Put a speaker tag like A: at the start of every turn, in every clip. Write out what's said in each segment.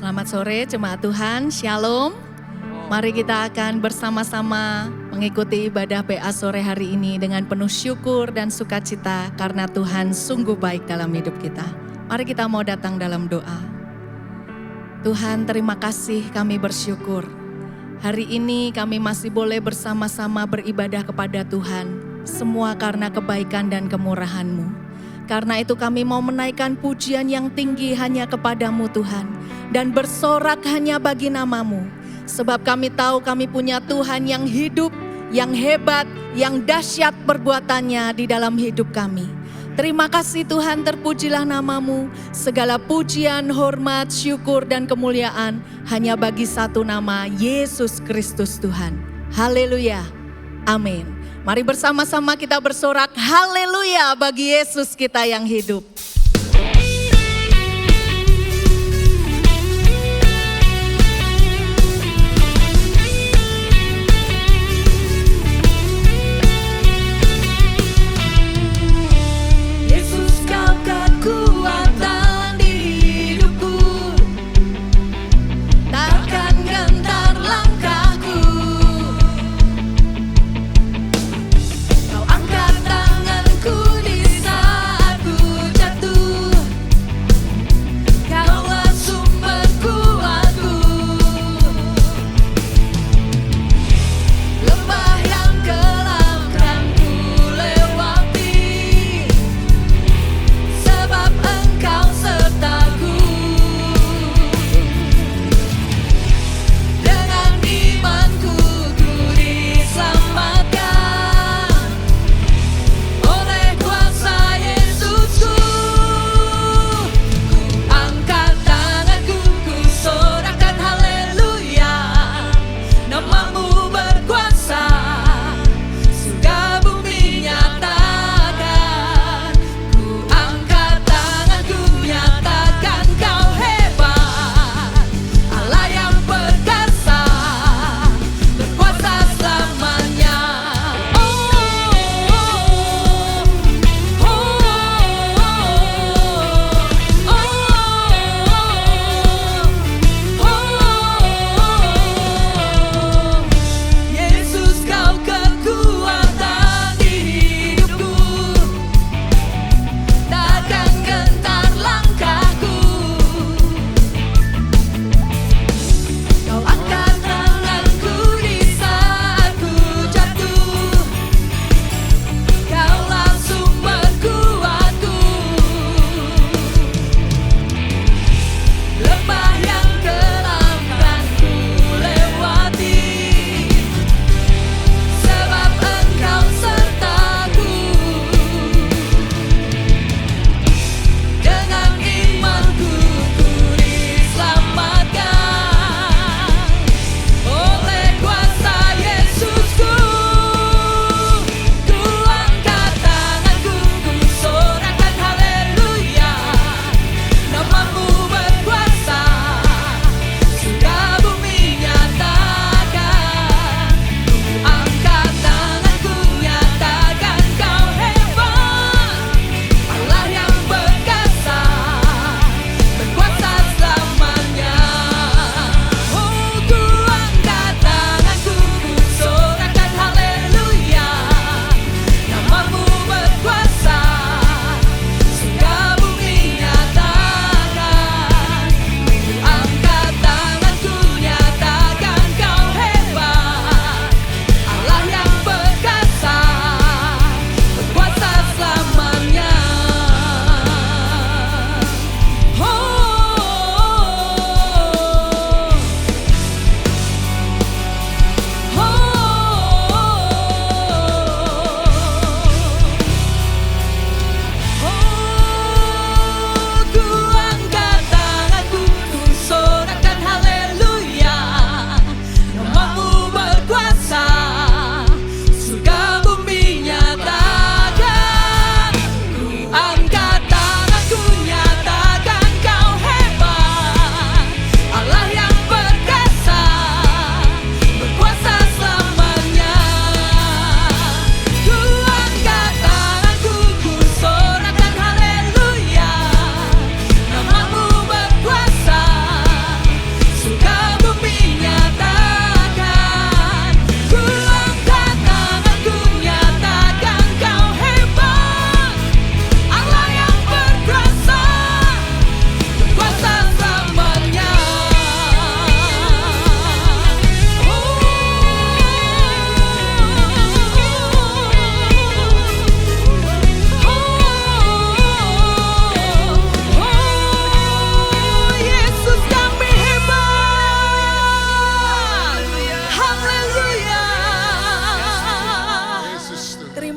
A: Selamat sore jemaat Tuhan, Shalom. Mari kita akan bersama-sama mengikuti ibadah PA sore hari ini dengan penuh syukur dan sukacita karena Tuhan sungguh baik dalam hidup kita. Mari kita mau datang dalam doa. Tuhan, terima kasih, kami bersyukur. Hari ini kami masih boleh bersama-sama beribadah kepada Tuhan, semua karena kebaikan dan kemurahan-Mu. Karena itu kami mau menaikkan pujian yang tinggi hanya kepadamu Tuhan, dan bersorak hanya bagi nama-Mu. Sebab kami tahu kami punya Tuhan yang hidup, yang hebat, yang dahsyat perbuatannya di dalam hidup kami. Terima kasih Tuhan, terpujilah nama-Mu. Segala pujian, hormat, syukur, dan kemuliaan hanya bagi satu nama, Yesus Kristus Tuhan. Haleluya. Amin. Mari bersama-sama kita bersorak haleluya bagi Yesus kita yang hidup.
B: Yesus, Kau kekuatan di hidupku, takkan gentar langkahku. Kau angkat tanganku di saat ku jatuh.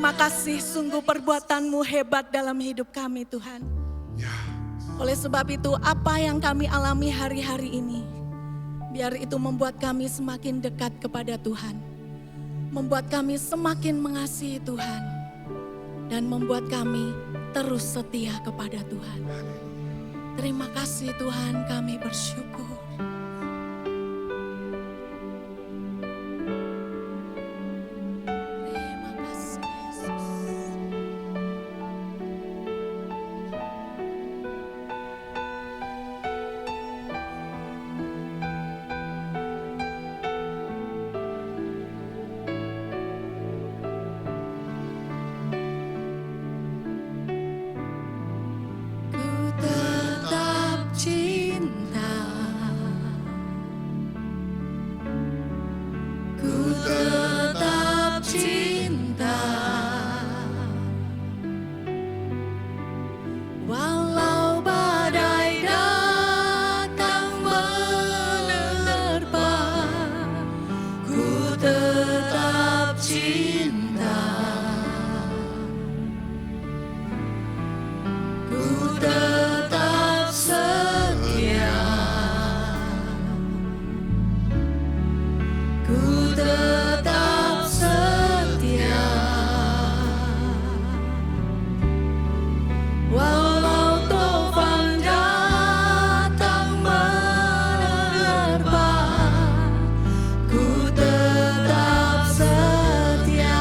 A: Terima kasih, sungguh perbuatan-Mu hebat dalam hidup kami Tuhan. Oleh sebab itu, apa yang kami alami hari-hari ini, biar itu membuat kami semakin dekat kepada Tuhan. Membuat kami semakin mengasihi Tuhan. Dan membuat kami terus setia kepada Tuhan. Terima kasih Tuhan, kami bersyukur. Terima kasih Yesus. Ku tetap cinta, ku tetap cinta, walau badai datang menerpa, ku tetap cinta, ku tetap setia, ku tetap setia, walau tofan datang menerpa, ku tetap setia.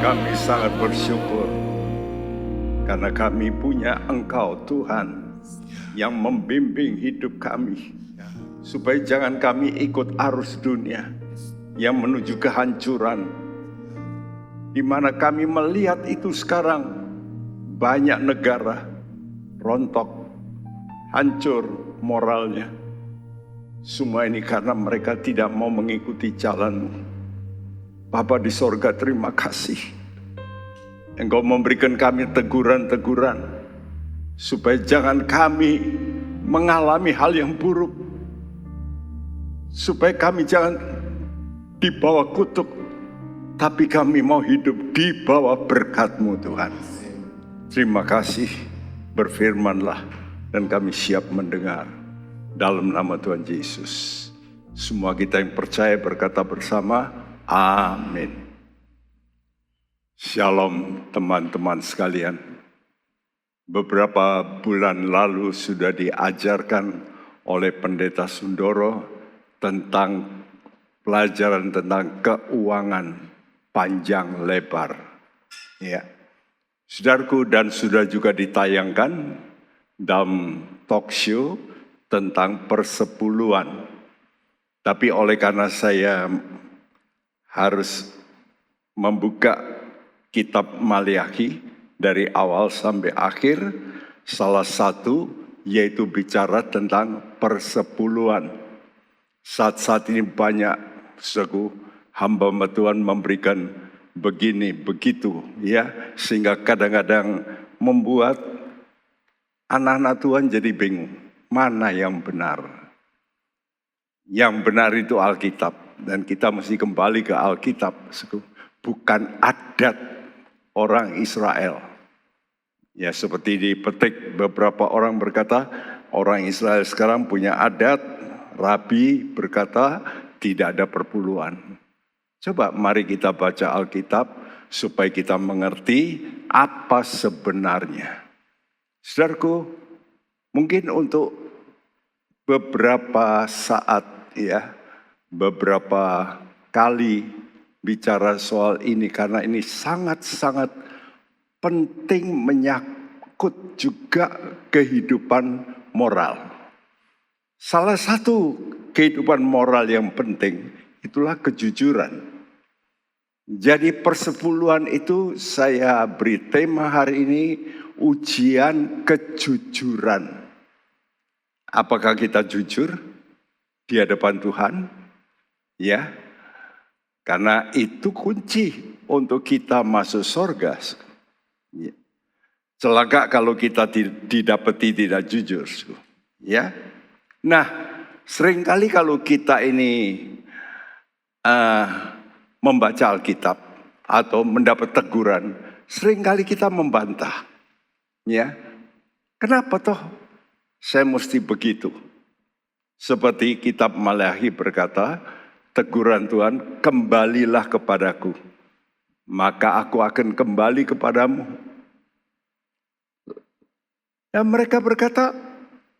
C: Kami sangat bersyukur karena kami punya Engkau Tuhan yang membimbing hidup kami, supaya jangan kami ikut arus dunia yang menuju kehancuran, di mana kami melihat itu sekarang banyak negara rontok, hancur moralnya. Semua ini karena mereka tidak mau mengikuti jalan-Mu. Bapa di sorga, terima kasih. Engkau memberikan kami teguran-teguran, supaya jangan kami mengalami hal yang buruk, supaya kami jangan di bawah kutuk, tapi kami mau hidup di bawah berkat-Mu Tuhan. Terima kasih, berfirmanlah dan kami siap mendengar. Dalam nama Tuhan Yesus, semua kita yang percaya berkata bersama, amin. Shalom teman-teman sekalian. Beberapa bulan lalu sudah diajarkan oleh Pendeta Sundoro tentang pelajaran tentang keuangan panjang lebar. Ya, saudaraku, dan sudah juga ditayangkan dalam talk show tentang persepuluhan. Tapi oleh karena saya harus membuka kitab Maliaki dari awal sampai akhir, salah satu yaitu bicara tentang persepuluhan. Saat-saat ini banyak saudaraku, hamba Tuhan memberikan begini, begitu, ya, sehingga kadang-kadang membuat anak-anak Tuhan jadi bingung. Mana yang benar? Yang benar itu Alkitab, dan kita mesti kembali ke Alkitab, bukan adat orang Israel. Ya, seperti dipetik, beberapa orang berkata orang Israel sekarang punya adat, Rabi berkata tidak ada perpuluhan. Coba mari kita baca Alkitab supaya kita mengerti apa sebenarnya. Saudaraku, mungkin untuk beberapa saat, ya, beberapa kali bicara soal ini, karena ini sangat-sangat penting, menyangkut juga kehidupan moral. Salah satu kehidupan moral yang penting itulah kejujuran. Jadi persepuluhan itu saya beri tema hari ini, ujian kejujuran. Apakah kita jujur di hadapan Tuhan? Ya, karena itu kunci untuk kita masuk surga. Ya. Celaka kalau kita didapati tidak jujur. Ya. Nah, seringkali kalau kita ini membaca Alkitab atau mendapat teguran, seringkali kita membantah. Ya, kenapa toh saya mesti begitu? Seperti kitab Maliaki berkata, teguran Tuhan, kembalilah kepadaku, maka aku akan kembali kepadamu. Dan mereka berkata,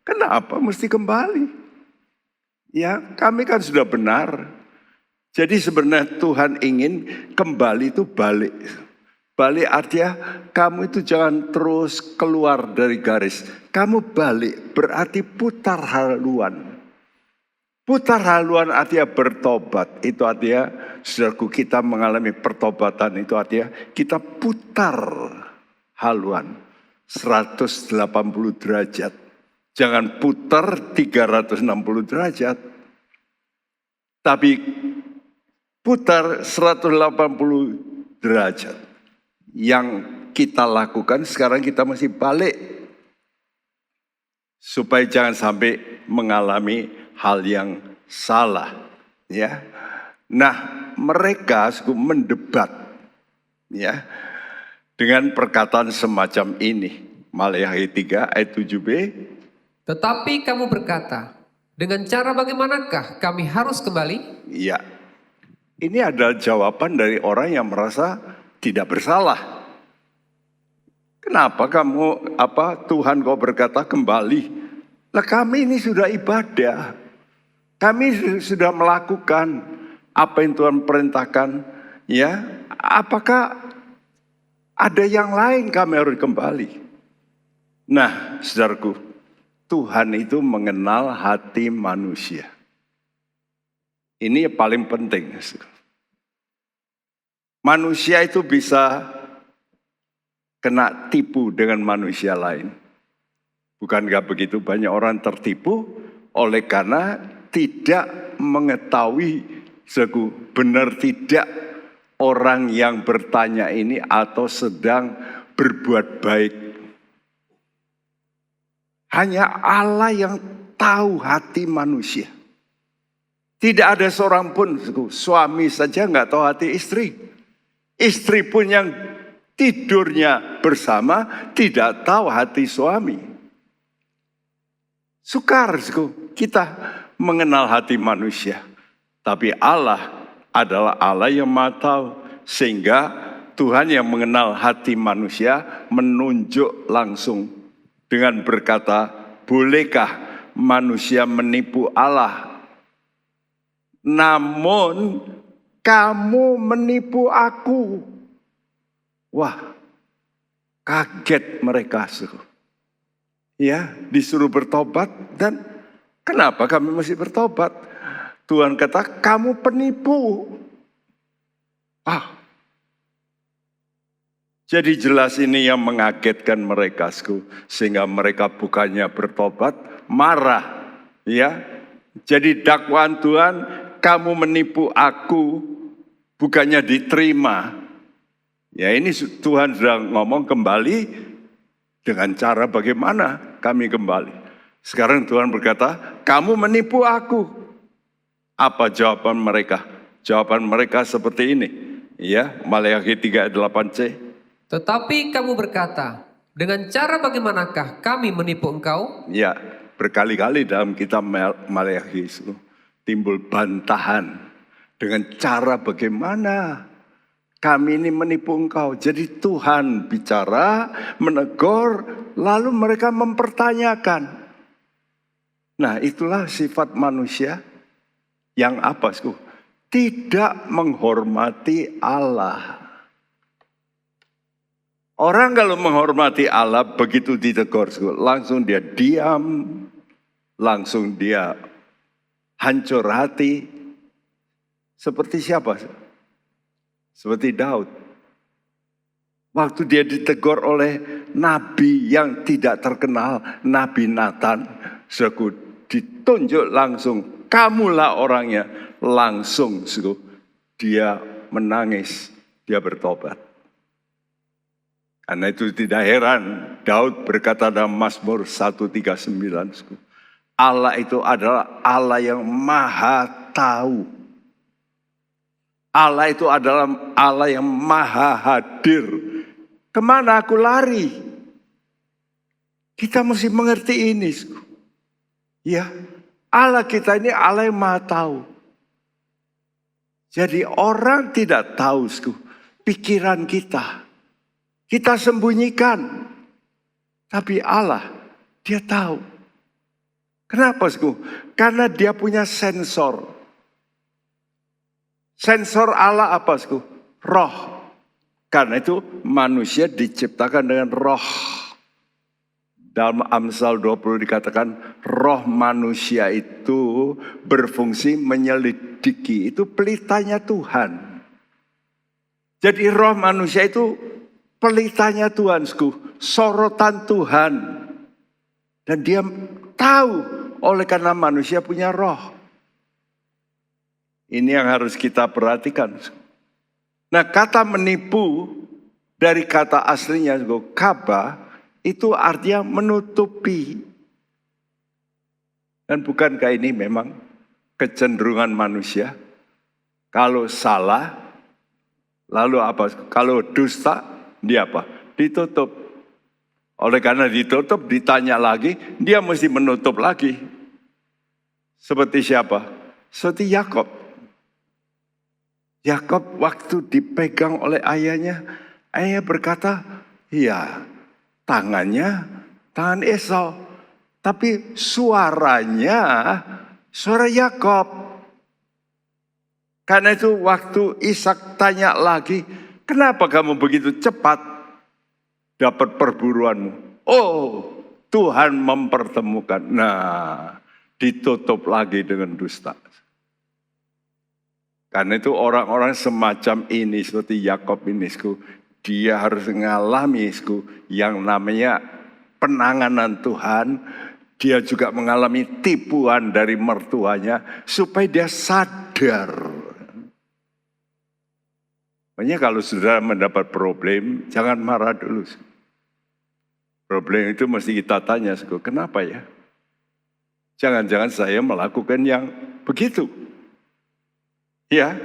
C: kenapa mesti kembali? Ya, kami kan sudah benar. Jadi sebenarnya Tuhan ingin kembali itu balik. Balik artinya kamu itu jangan terus keluar dari garis. Kamu balik berarti putar haluan. Putar haluan artinya bertobat. Itu artinya saudaraku, kita mengalami pertobatan. Itu artinya kita putar haluan 180 derajat. Jangan putar 360 derajat. Tapi putar 180 derajat. Yang kita lakukan sekarang kita masih balik. Supaya jangan sampai mengalami hal yang salah. Ya. Nah, mereka mendebat, ya, dengan perkataan semacam ini. Maliaki 3 ayat 7b.
D: Tetapi kamu berkata, dengan cara bagaimanakah kami harus kembali?
C: Ya, ini adalah jawaban dari orang yang merasa tidak bersalah. Kenapa kamu, Tuhan kau berkata kembali? Lah kami ini sudah ibadah. Kami sudah melakukan apa yang Tuhan perintahkan. Ya, apakah Ada yang lain kami harus kembali. Nah, saudaraku, Tuhan itu mengenal hati manusia. Ini yang paling penting. Manusia itu bisa kena tipu dengan manusia lain. Bukankah begitu, banyak orang tertipu oleh karena tidak mengetahui benar tidak orang yang bertanya ini atau sedang berbuat baik. Hanya Allah yang tahu hati manusia. Tidak ada seorang pun, suami saja nggak tahu hati istri. Istri pun yang tidurnya bersama tidak tahu hati suami. Sukar kita mengenal hati manusia. Tapi Allah adalah Allah yang Maha tahu. Sehingga Tuhan yang mengenal hati manusia menunjuk langsung dengan berkata, bolehkah manusia menipu Allah? Namun kamu menipu aku. Wah, kaget mereka. Ya, disuruh bertobat dan kenapa kami mesti bertobat? Tuhan kata, kamu penipu. Jadi jelas ini yang mengagetkan mereka, sehingga mereka bukannya bertobat, marah. Ya, jadi dakwaan Tuhan, kamu menipu aku, bukannya diterima. Ya, ini Tuhan sedang ngomong kembali dengan cara bagaimana kami kembali. Sekarang Tuhan berkata, kamu menipu aku. Apa jawaban mereka? Jawaban mereka seperti ini. Ya, Maleakhi 3:8c.
D: Tetapi kamu berkata, dengan cara bagaimanakah kami menipu engkau?
C: Ya, berkali-kali dalam kitab Maleakhi itu timbul bantahan. Dengan cara bagaimana kami ini menipu engkau. Jadi Tuhan bicara, menegur, lalu mereka mempertanyakan. Nah, itulah sifat manusia yang apa? Tidak menghormati Allah. Orang kalau menghormati Allah begitu ditegur, langsung dia diam, langsung dia hancur hati. Seperti siapa? Seperti Daud. Waktu dia ditegur oleh nabi yang tidak terkenal, Nabi Nathan, ditunjuk langsung, kamulah orangnya. Langsung dia menangis, dia bertobat. Karena itu tidak heran Daud berkata dalam Mazmur 139, Allah itu adalah Allah yang maha tahu. Allah itu adalah Allah yang maha hadir. Kemana aku lari? Kita mesti mengerti ini. Ya, Allah kita ini Allah yang maha tahu. Jadi orang tidak tahu pikiran kita. Kita sembunyikan. Tapi Allah, dia tahu. Kenapa? Karena dia punya sensor. Sensor Allah apa? Roh. Karena itu manusia diciptakan dengan roh. Dalam Amsal 20 dikatakan roh manusia itu berfungsi menyelidiki. Itu pelitanya Tuhan. Jadi roh manusia itu pelitanya Tuhan. Sorotan Tuhan. Dan dia tahu oleh karena manusia punya roh. Ini yang harus kita perhatikan. Nah, kata menipu dari kata aslinya kaba itu artinya menutupi. Dan bukankah ini memang kecenderungan manusia? Kalau salah, lalu apa? Kalau dusta, dia apa? Ditutup. Oleh karena ditutup, ditanya lagi, dia mesti menutup lagi. Seperti siapa? Seperti Yakob. Yakob waktu dipegang oleh ayahnya, ayah berkata, iya, tangannya tangan Esau. Tapi suaranya suara Yakob. Karena itu waktu Ishak tanya lagi, kenapa kamu begitu cepat? dapat perburuanmu. Oh, Tuhan mempertemukan. Nah, ditutup lagi dengan dusta. Karena itu orang-orang semacam ini, seperti Yakob ini, dia harus mengalami yang namanya penanganan Tuhan. Dia juga mengalami tipuan dari mertuanya supaya dia sadar. Makanya kalau saudara mendapat problem, jangan marah dulu. Problem itu mesti kita tanya, kenapa ya? Jangan-jangan saya melakukan yang begitu. Ya,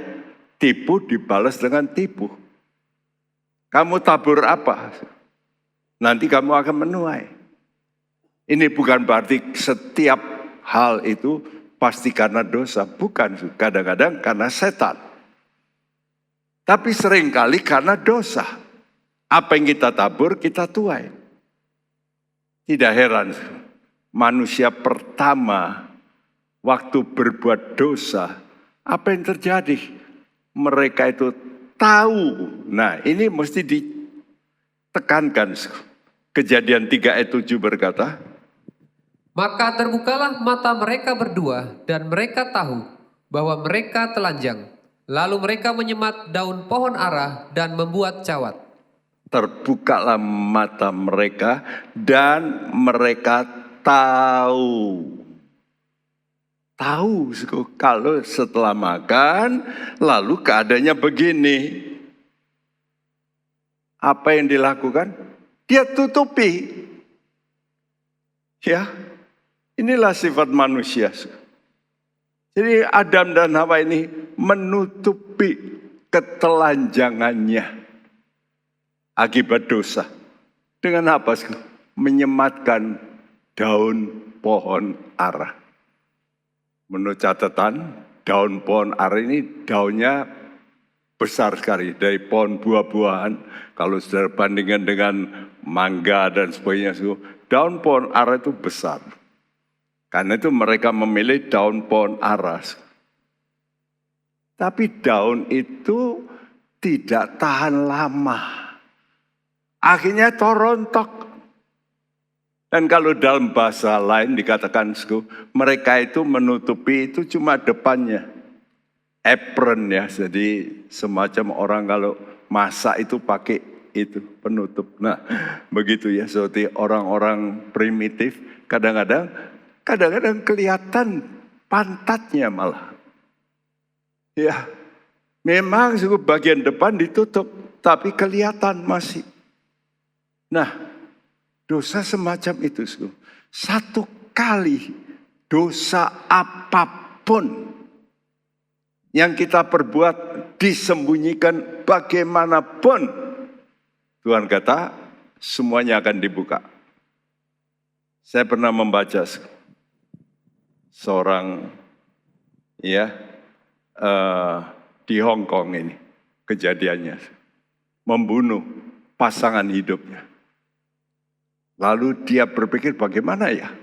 C: tipu dibalas dengan tipu. Kamu tabur apa? Nanti kamu akan menuai. Ini bukan berarti setiap hal itu pasti karena dosa. Bukan, kadang-kadang karena setan. Tapi seringkali karena dosa. Apa yang kita tabur, kita tuai. Tidak heran, manusia pertama waktu berbuat dosa, apa yang terjadi? Mereka itu tahu. Nah, ini mesti ditekankan. Kejadian 3 ayat 7 berkata,
D: Maka terbukalah mata mereka berdua dan mereka tahu bahwa mereka telanjang. Lalu mereka menyemat daun pohon ara dan membuat cawat.
C: terbukalah mata mereka dan mereka tahu. Tahu kalau setelah makan lalu keadaannya begini. Apa yang dilakukan? Dia tutupi. Ya, inilah sifat manusia. Jadi Adam dan Hawa ini menutupi ketelanjangannya akibat dosa. Dengan apa? Menyematkan daun pohon ara. Menurut catatan, daun pohon ara ini daunnya besar sekali. Dari pohon buah-buahan, kalau saudara bandingkan dengan mangga dan sebagainya, daun pohon ara itu besar. Karena itu mereka memilih daun pohon ara. Tapi daun itu tidak tahan lama. Akhirnya torontok. Dan kalau dalam bahasa lain dikatakan, mereka itu menutupi itu cuma depannya. Apron ya, jadi semacam orang kalau masak itu pakai itu penutup. Nah, begitu ya, seperti orang-orang primitif, kadang-kadang kelihatan pantatnya malah. Ya, memang bagian depan ditutup, tapi kelihatan masih. Nah, dosa semacam itu, satu kali dosa apapun yang kita perbuat disembunyikan bagaimanapun, Tuhan kata semuanya akan dibuka. Saya pernah membaca seorang di Hong Kong ini kejadiannya, membunuh pasangan hidupnya. Lalu dia berpikir bagaimana ya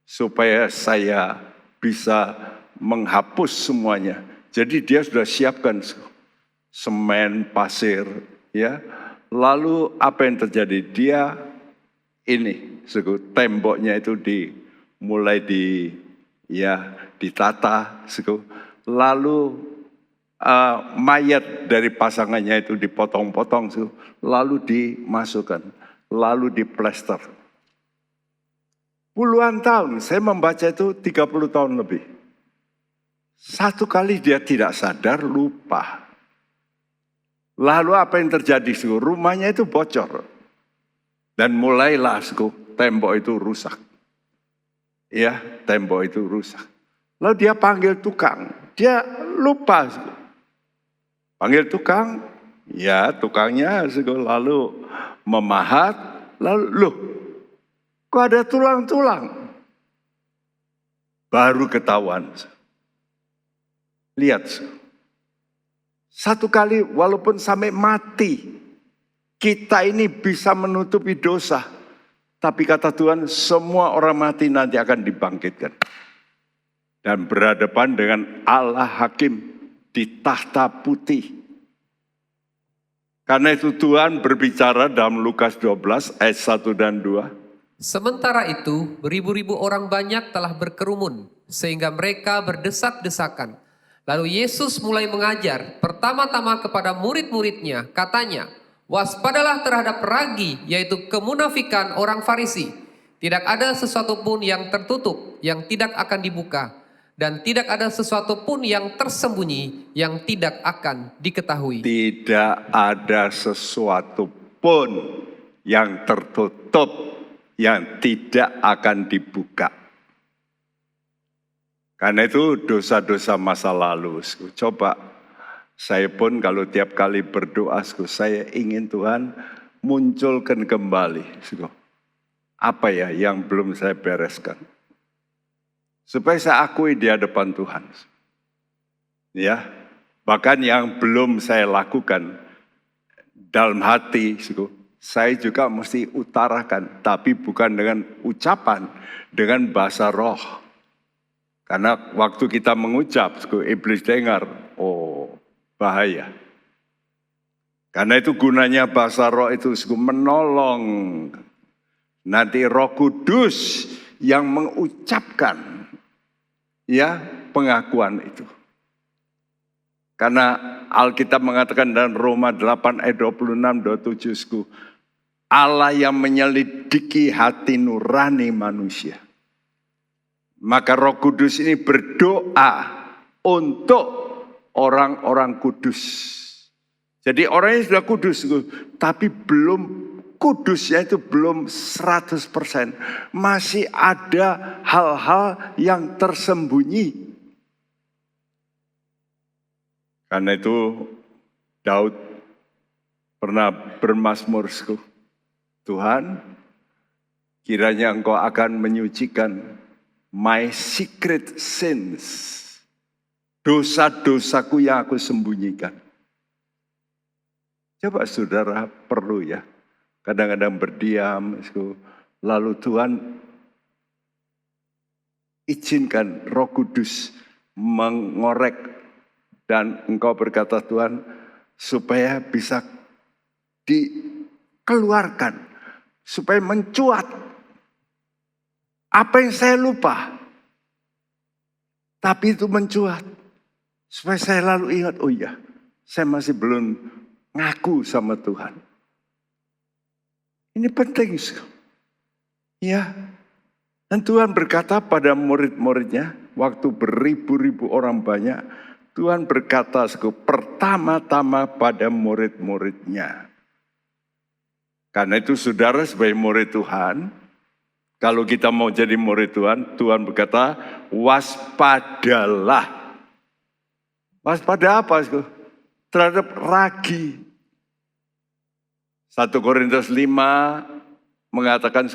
C: supaya saya bisa menghapus semuanya. Jadi dia sudah siapkan semen, pasir, ya. Lalu apa yang terjadi? Dia temboknya itu mulai ditata, lalu mayat dari pasangannya itu dipotong-potong, lalu dimasukkan, lalu diplester. Puluhan tahun, saya membaca itu 30 tahun lebih. Satu kali dia tidak sadar, lupa. Lalu apa yang terjadi? Rumahnya itu bocor. Dan mulailah tembok itu rusak. Ya, tembok itu rusak. Lalu dia panggil tukang. Dia lupa. Panggil tukang. Ya, tukangnya lalu memahat. Lalu, kok ada tulang-tulang? Baru ketahuan. Lihat. Satu kali walaupun sampai mati, kita ini bisa menutupi dosa. Tapi kata Tuhan, semua orang mati nanti akan dibangkitkan. Dan berhadapan dengan Allah Hakim di tahta putih. Karena itu Tuhan berbicara dalam Lukas 12 ayat 1 dan 2.
D: Sementara itu, beribu-ribu orang banyak telah berkerumun, sehingga mereka berdesak-desakan. Lalu Yesus mulai mengajar, pertama-tama kepada murid-muridnya, katanya, waspadalah terhadap ragi, yaitu kemunafikan orang Farisi. Tidak ada sesuatu pun yang tertutup, yang tidak akan dibuka, dan tidak ada sesuatu pun yang tersembunyi, yang tidak akan diketahui.
C: Tidak ada sesuatu pun yang tertutup, yang tidak akan dibuka. Karena itu dosa-dosa masa lalu. Coba saya pun kalau tiap kali berdoa, saya ingin Tuhan munculkan kembali. Apa ya yang belum saya bereskan. Supaya saya akui di hadapan Tuhan. Ya, bahkan yang belum saya lakukan dalam hati, saya juga mesti utarakan, tapi bukan dengan ucapan, dengan bahasa roh. Karena waktu kita mengucap, iblis dengar, oh bahaya. Karena itu gunanya bahasa roh itu menolong. Nanti Roh Kudus yang mengucapkan ya pengakuan itu. Karena Alkitab mengatakan dalam Roma 8 ayat 26-27, Allah yang menyelidiki hati nurani manusia. Maka Roh Kudus ini berdoa untuk orang-orang kudus. Jadi orangnya sudah kudus, tapi belum kudusnya itu belum 100%. Masih ada hal-hal yang tersembunyi. Karena itu Daud pernah bermazmur, Tuhan, kiranya Engkau akan menyucikan my secret sins. Dosa-dosaku yang aku sembunyikan. Coba saudara perlu ya. Kadang-kadang berdiam. Lalu Tuhan izinkan Roh Kudus mengorek. Dan engkau berkata Tuhan supaya bisa dikeluarkan. Supaya mencuat. Apa yang saya lupa. Tapi itu mencuat. Supaya saya lalu ingat, oh iya, saya masih belum ngaku sama Tuhan. Ini penting. Ya. Dan Tuhan berkata pada murid-muridnya, waktu beribu-ribu orang banyak, Tuhan berkata pertama-tama pada murid-muridnya. Karena itu saudara sebagai murid Tuhan, kalau kita mau jadi murid Tuhan, Tuhan berkata, waspadalah. Waspada apa? Terhadap ragi. 1 Korintus 5 mengatakan,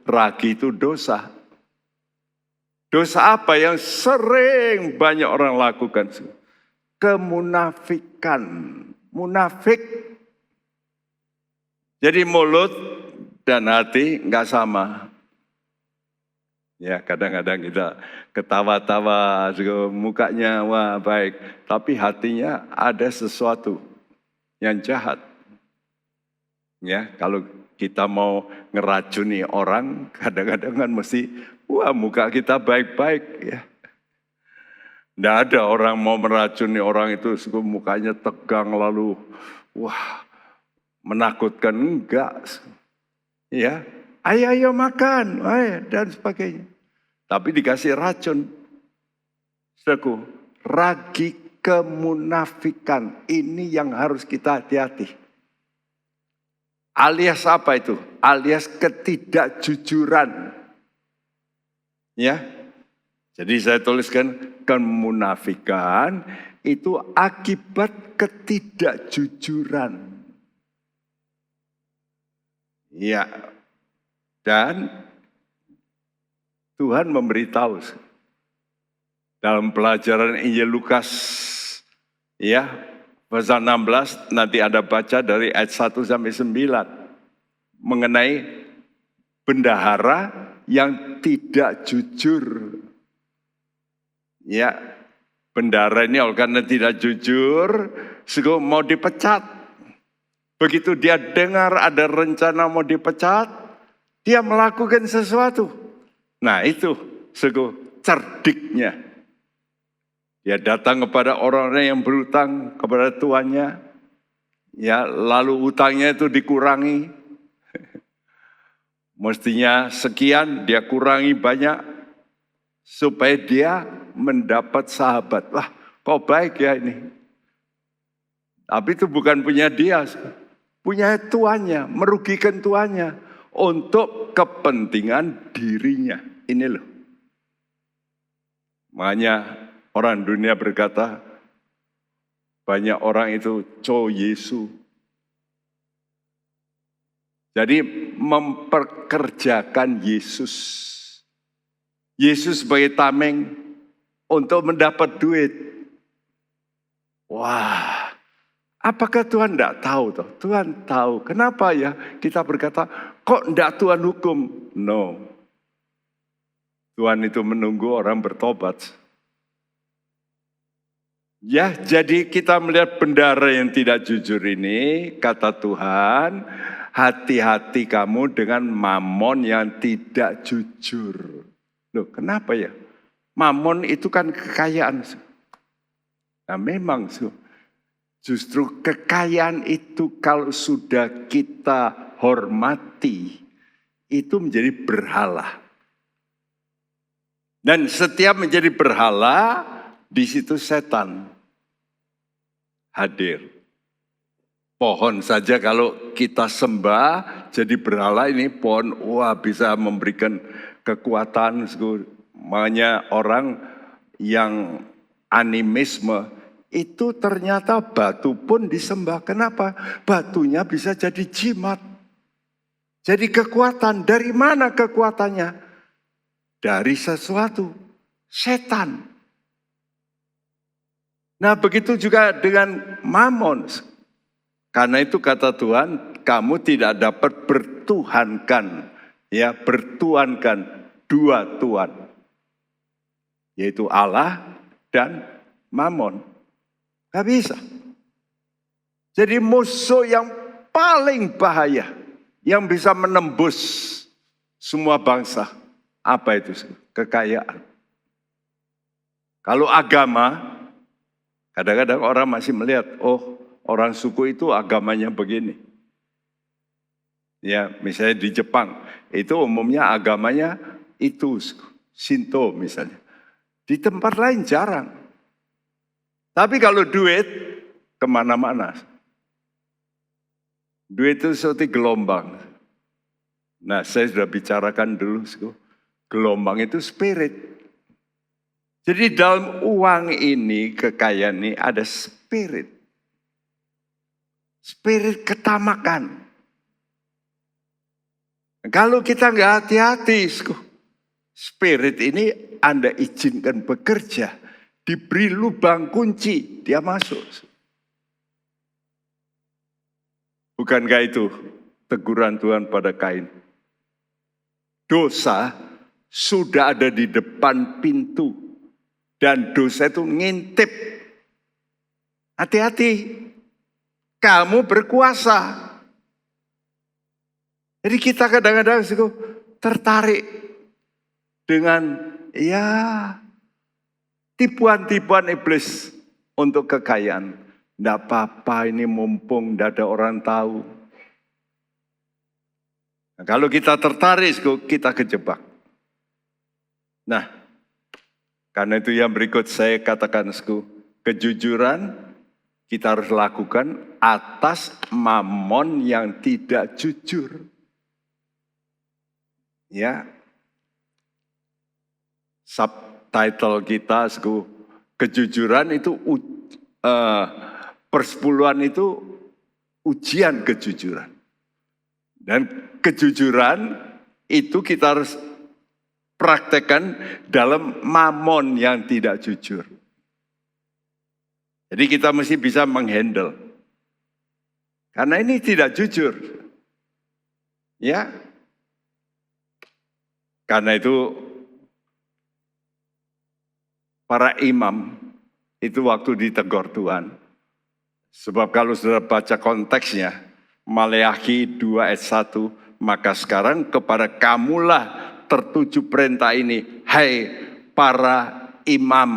C: ragi itu dosa. Dosa apa yang sering banyak orang lakukan? Kemunafikan. Munafik. Jadi mulut dan hati enggak sama. Ya kadang-kadang kita ketawa-tawa, mukanya wah baik. Tapi hatinya ada sesuatu yang jahat. Ya kalau kita mau ngeracuni orang, kadang-kadang kan mesti, wah muka kita baik-baik ya. Nggak ada orang mau meracuni orang itu, mukanya tegang lalu, wah menakutkan, enggak. Ya, ayo makan, ayo, dan sebagainya. Tapi dikasih racun. Saudaraku, ragi kemunafikan ini yang harus kita hati-hati. Alias apa itu? Alias ketidakjujuran. Ya. Jadi saya tuliskan kemunafikan itu akibat ketidakjujuran. Ya. Dan Tuhan memberitahu dalam pelajaran Injil Lukas ya pasal 16 nanti Anda baca dari ayat 1 sampai 9 mengenai bendahara yang tidak jujur. Ya, bendahara ini karena tidak jujur, mau dipecat. Begitu dia dengar ada rencana mau dipecat, dia melakukan sesuatu. Nah itu sungguh cerdiknya. Dia datang kepada orang-orang yang berutang kepada tuannya, ya lalu utangnya itu dikurangi. Mestinya sekian, dia kurangi banyak supaya dia mendapat sahabat. Wah, kok baik ya ini. Tapi itu bukan punya dia, punya tuannya, merugikan tuannya untuk kepentingan dirinya. Ini loh. Makanya orang dunia berkata, banyak orang itu co Yesu. Jadi memperkerjakan Yesus. Yesus sebagai tameng untuk mendapat duit. Wah. Apakah Tuhan tidak tahu? Tuhan tahu. Kenapa ya kita berkata, kok tidak Tuhan hukum? No. Tuhan itu menunggu orang bertobat. Ya, jadi kita melihat bendara yang tidak jujur ini, kata Tuhan, hati-hati kamu dengan mamon yang tidak jujur. Loh, kenapa ya? Mamon itu kan kekayaan. Nah, memang justru kekayaan itu kalau sudah kita hormati, itu menjadi berhala. Dan setiap menjadi berhala, di situ setan hadir. Pohon saja kalau kita sembah, jadi berhala ini pohon, wah bisa memberikan kekuatan. Makanya orang yang animisme, itu ternyata batu pun disembah. Kenapa? Batunya bisa jadi jimat. Jadi kekuatan. Dari mana kekuatannya? Dari sesuatu. Setan. Nah begitu juga dengan mamon. Karena itu kata Tuhan, kamu tidak dapat bertuhankan. Ya, bertuhankan dua Tuhan. Yaitu Allah dan mamon. Gak bisa. Jadi musuh yang paling bahaya, yang bisa menembus semua bangsa. Apa itu? Kekayaan. Kalau agama, kadang-kadang orang masih melihat, oh orang suku itu agamanya begini. Ya, misalnya di Jepang, itu umumnya agamanya itu, Shinto misalnya. Di tempat lain jarang. Tapi kalau duit, kemana-mana. Duit itu seperti gelombang. Nah, saya sudah bicarakan dulu, gelombang itu spirit. Jadi dalam uang ini, kekayaan ini ada spirit. Spirit ketamakan. Kalau kita nggak hati-hati, spirit ini Anda izinkan bekerja. Diberi lubang kunci, dia masuk. Bukankah itu teguran Tuhan pada Kain? Dosa sudah ada di depan pintu. Dan dosa itu ngintip. Hati-hati, kamu berkuasa. Jadi kita kadang-kadang tertarik dengan tipuan-tipuan iblis untuk kekayaan. Tidak apa-apa ini mumpung tidak ada orang tahu. Nah, kalau kita tertarik, kita kejebak. Nah, karena itu yang berikut saya katakan, kejujuran kita harus lakukan atas mamon yang tidak jujur. Ya, subtitle kita, kejujuran itu, persepuluhan itu ujian kejujuran. Dan kejujuran itu kita harus praktekkan dalam mamon yang tidak jujur. Jadi kita mesti bisa menghandle. Karena ini tidak jujur. Ya. Karena itu para imam itu waktu ditegur Tuhan. Sebab kalau sudah baca konteksnya, Maleakhi 2 ayat 1, maka sekarang kepada kamulah tertuju perintah ini, hai para imam.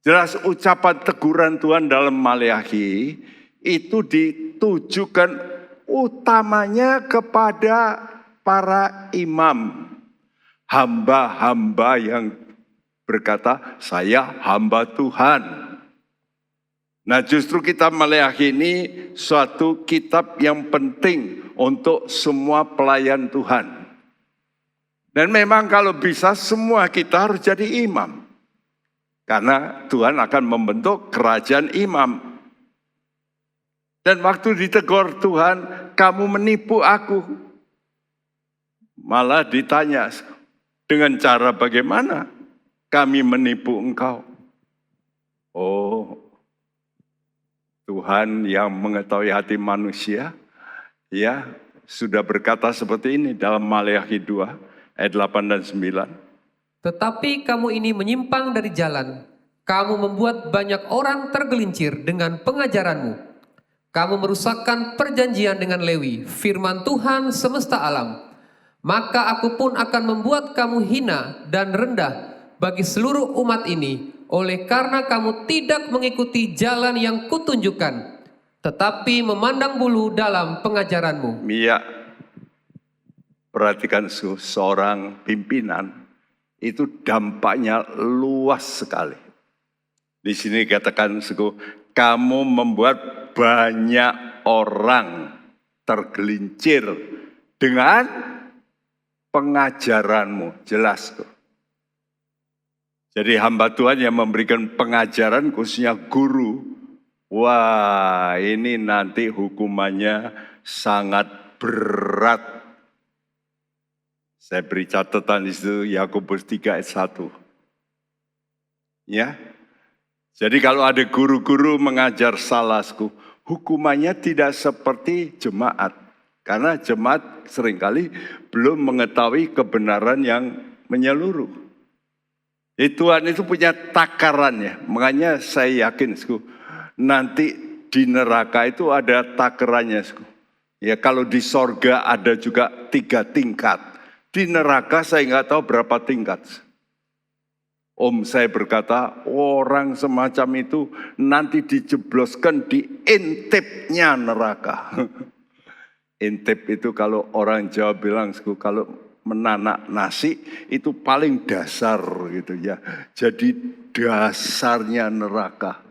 C: Jelas ucapan teguran Tuhan dalam Maleakhi itu ditujukan utamanya kepada para imam. Hamba-hamba yang berkata, saya hamba Tuhan. Nah justru kitab Maleakhi ini suatu kitab yang penting untuk semua pelayan Tuhan. Dan memang kalau bisa semua kita harus jadi imam. Karena Tuhan akan membentuk kerajaan imam. Dan waktu ditegur Tuhan, kamu menipu aku. Malah ditanya, dengan cara bagaimana kami menipu engkau? Oh, Tuhan yang mengetahui hati manusia, ya sudah berkata seperti ini dalam Maleakhi 2 ayat 8 dan 9.
D: Tetapi kamu ini menyimpang dari jalan. Kamu membuat banyak orang tergelincir dengan pengajaranmu. Kamu merusakkan perjanjian dengan Lewi, firman Tuhan semesta alam. Maka aku pun akan membuat kamu hina dan rendah bagi seluruh umat ini, oleh karena kamu tidak mengikuti jalan yang kutunjukkan, tetapi memandang bulu dalam pengajaranmu.
C: Iya, perhatikan seorang pimpinan, itu dampaknya luas sekali. Di sini katakan, kamu membuat banyak orang tergelincir dengan pengajaranmu. Jelas tuh. Jadi hamba Tuhan yang memberikan pengajaran khususnya guru. Wah, ini nanti hukumannya sangat berat. Saya beri catatan di situ Yakobus 3 ayat 1. Ya. Jadi kalau ada guru-guru mengajar salah, hukumannya tidak seperti jemaat. Karena jemaat seringkali belum mengetahui kebenaran yang menyeluruh. Tuhan itu punya takarannya. Makanya saya yakin nanti di neraka itu ada takarannya. Ya kalau di sorga ada juga 3 tingkat. Di neraka saya nggak tahu berapa tingkat. Om saya berkata orang semacam itu nanti dijebloskan di intipnya neraka. Intip itu kalau orang Jawa bilang kalau menanak nasi itu paling dasar gitu ya. Jadi dasarnya neraka.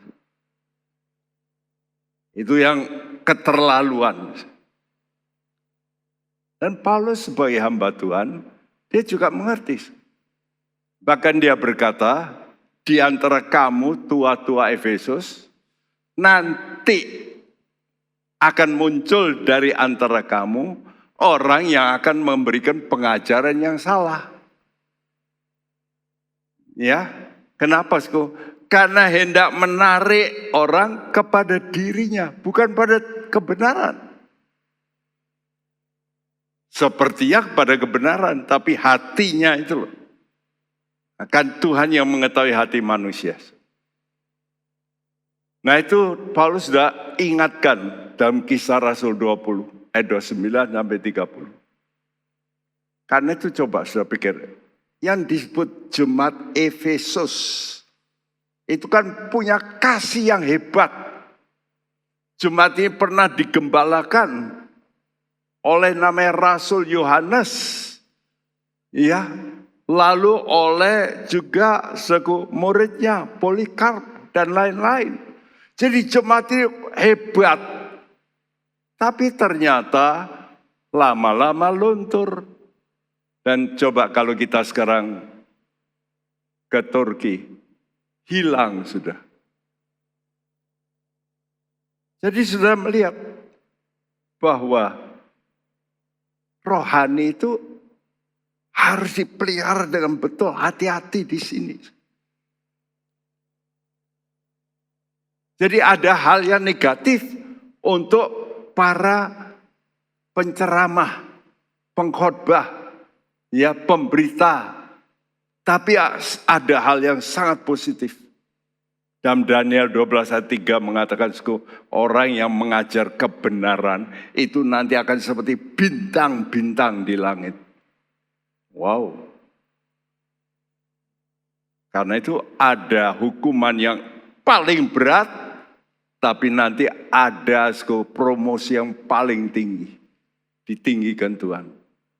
C: Itu yang keterlaluan. Dan Paulus sebagai hamba Tuhan, dia juga mengerti. Bahkan dia berkata, di antara kamu tua-tua Efesus, nanti akan muncul dari antara kamu orang yang akan memberikan pengajaran yang salah. Ya, kenapa? Karena hendak menarik orang kepada dirinya, bukan pada kebenaran. Sepertinya kepada kebenaran, tapi hatinya itu loh. Akan Tuhan yang mengetahui hati manusia. Nah itu Paulus sudah ingatkan dalam Kisah Rasul 20 ayat 29 sampai 30. Karena itu coba sudah pikir, yang disebut jemaat Efesus itu kan punya kasih yang hebat. Jemaat ini pernah digembalakan oleh namanya Rasul Yohanes. Ya, lalu oleh juga muridnya Polikarp dan lain-lain. Jadi jemaat ini hebat. Tapi ternyata lama-lama luntur. Dan coba kalau kita sekarang ke Turki, hilang sudah. Jadi sudah melihat bahwa rohani itu harus dipelihara dengan betul, hati-hati di sini. Jadi ada hal yang negatif untuk para penceramah, pengkhotbah, ya pemberita. Tapi ada hal yang sangat positif. Dalam Daniel 12 ayat 3 mengatakan, orang yang mengajar kebenaran itu nanti akan seperti bintang-bintang di langit. Wow. Karena itu ada hukuman yang paling berat, tapi nanti ada promosi yang paling tinggi. Ditinggikan Tuhan.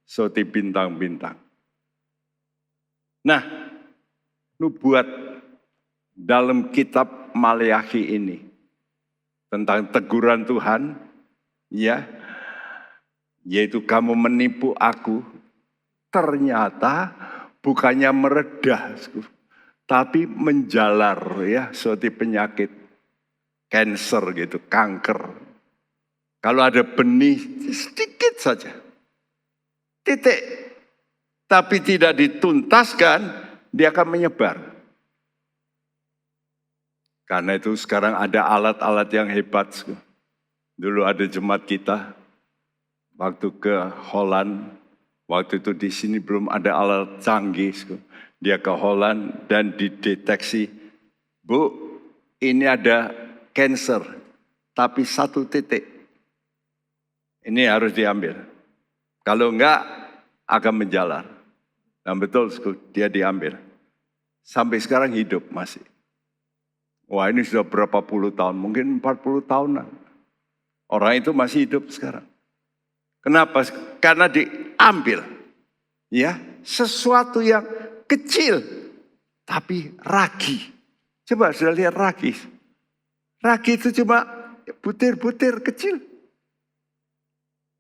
C: Seperti bintang-bintang. Nah, nubuat dalam kitab Maleakhi ini tentang teguran Tuhan, ya, yaitu kamu menipu aku, ternyata bukannya meredah, tapi menjalar, ya, seperti penyakit kanker gitu, kanker. Kalau ada benih sedikit saja, titik, tapi tidak dituntaskan, dia akan menyebar. Karena itu sekarang ada alat-alat yang hebat. Dulu ada jemaat kita, waktu ke Holland, waktu itu di sini belum ada alat canggih. Dia ke Holland dan dideteksi, Bu, ini ada kanker, tapi 1 titik. Ini harus diambil. Kalau enggak, akan menjalar. Dan betul, dia diambil. Sampai sekarang hidup masih. Wah, ini sudah berapa puluh tahun, mungkin 40 tahunan. Orang itu masih hidup sekarang. Kenapa? Karena diambil. Ya, sesuatu yang kecil, tapi ragi. Coba sudah lihat ragi. Ragi itu cuma butir-butir kecil.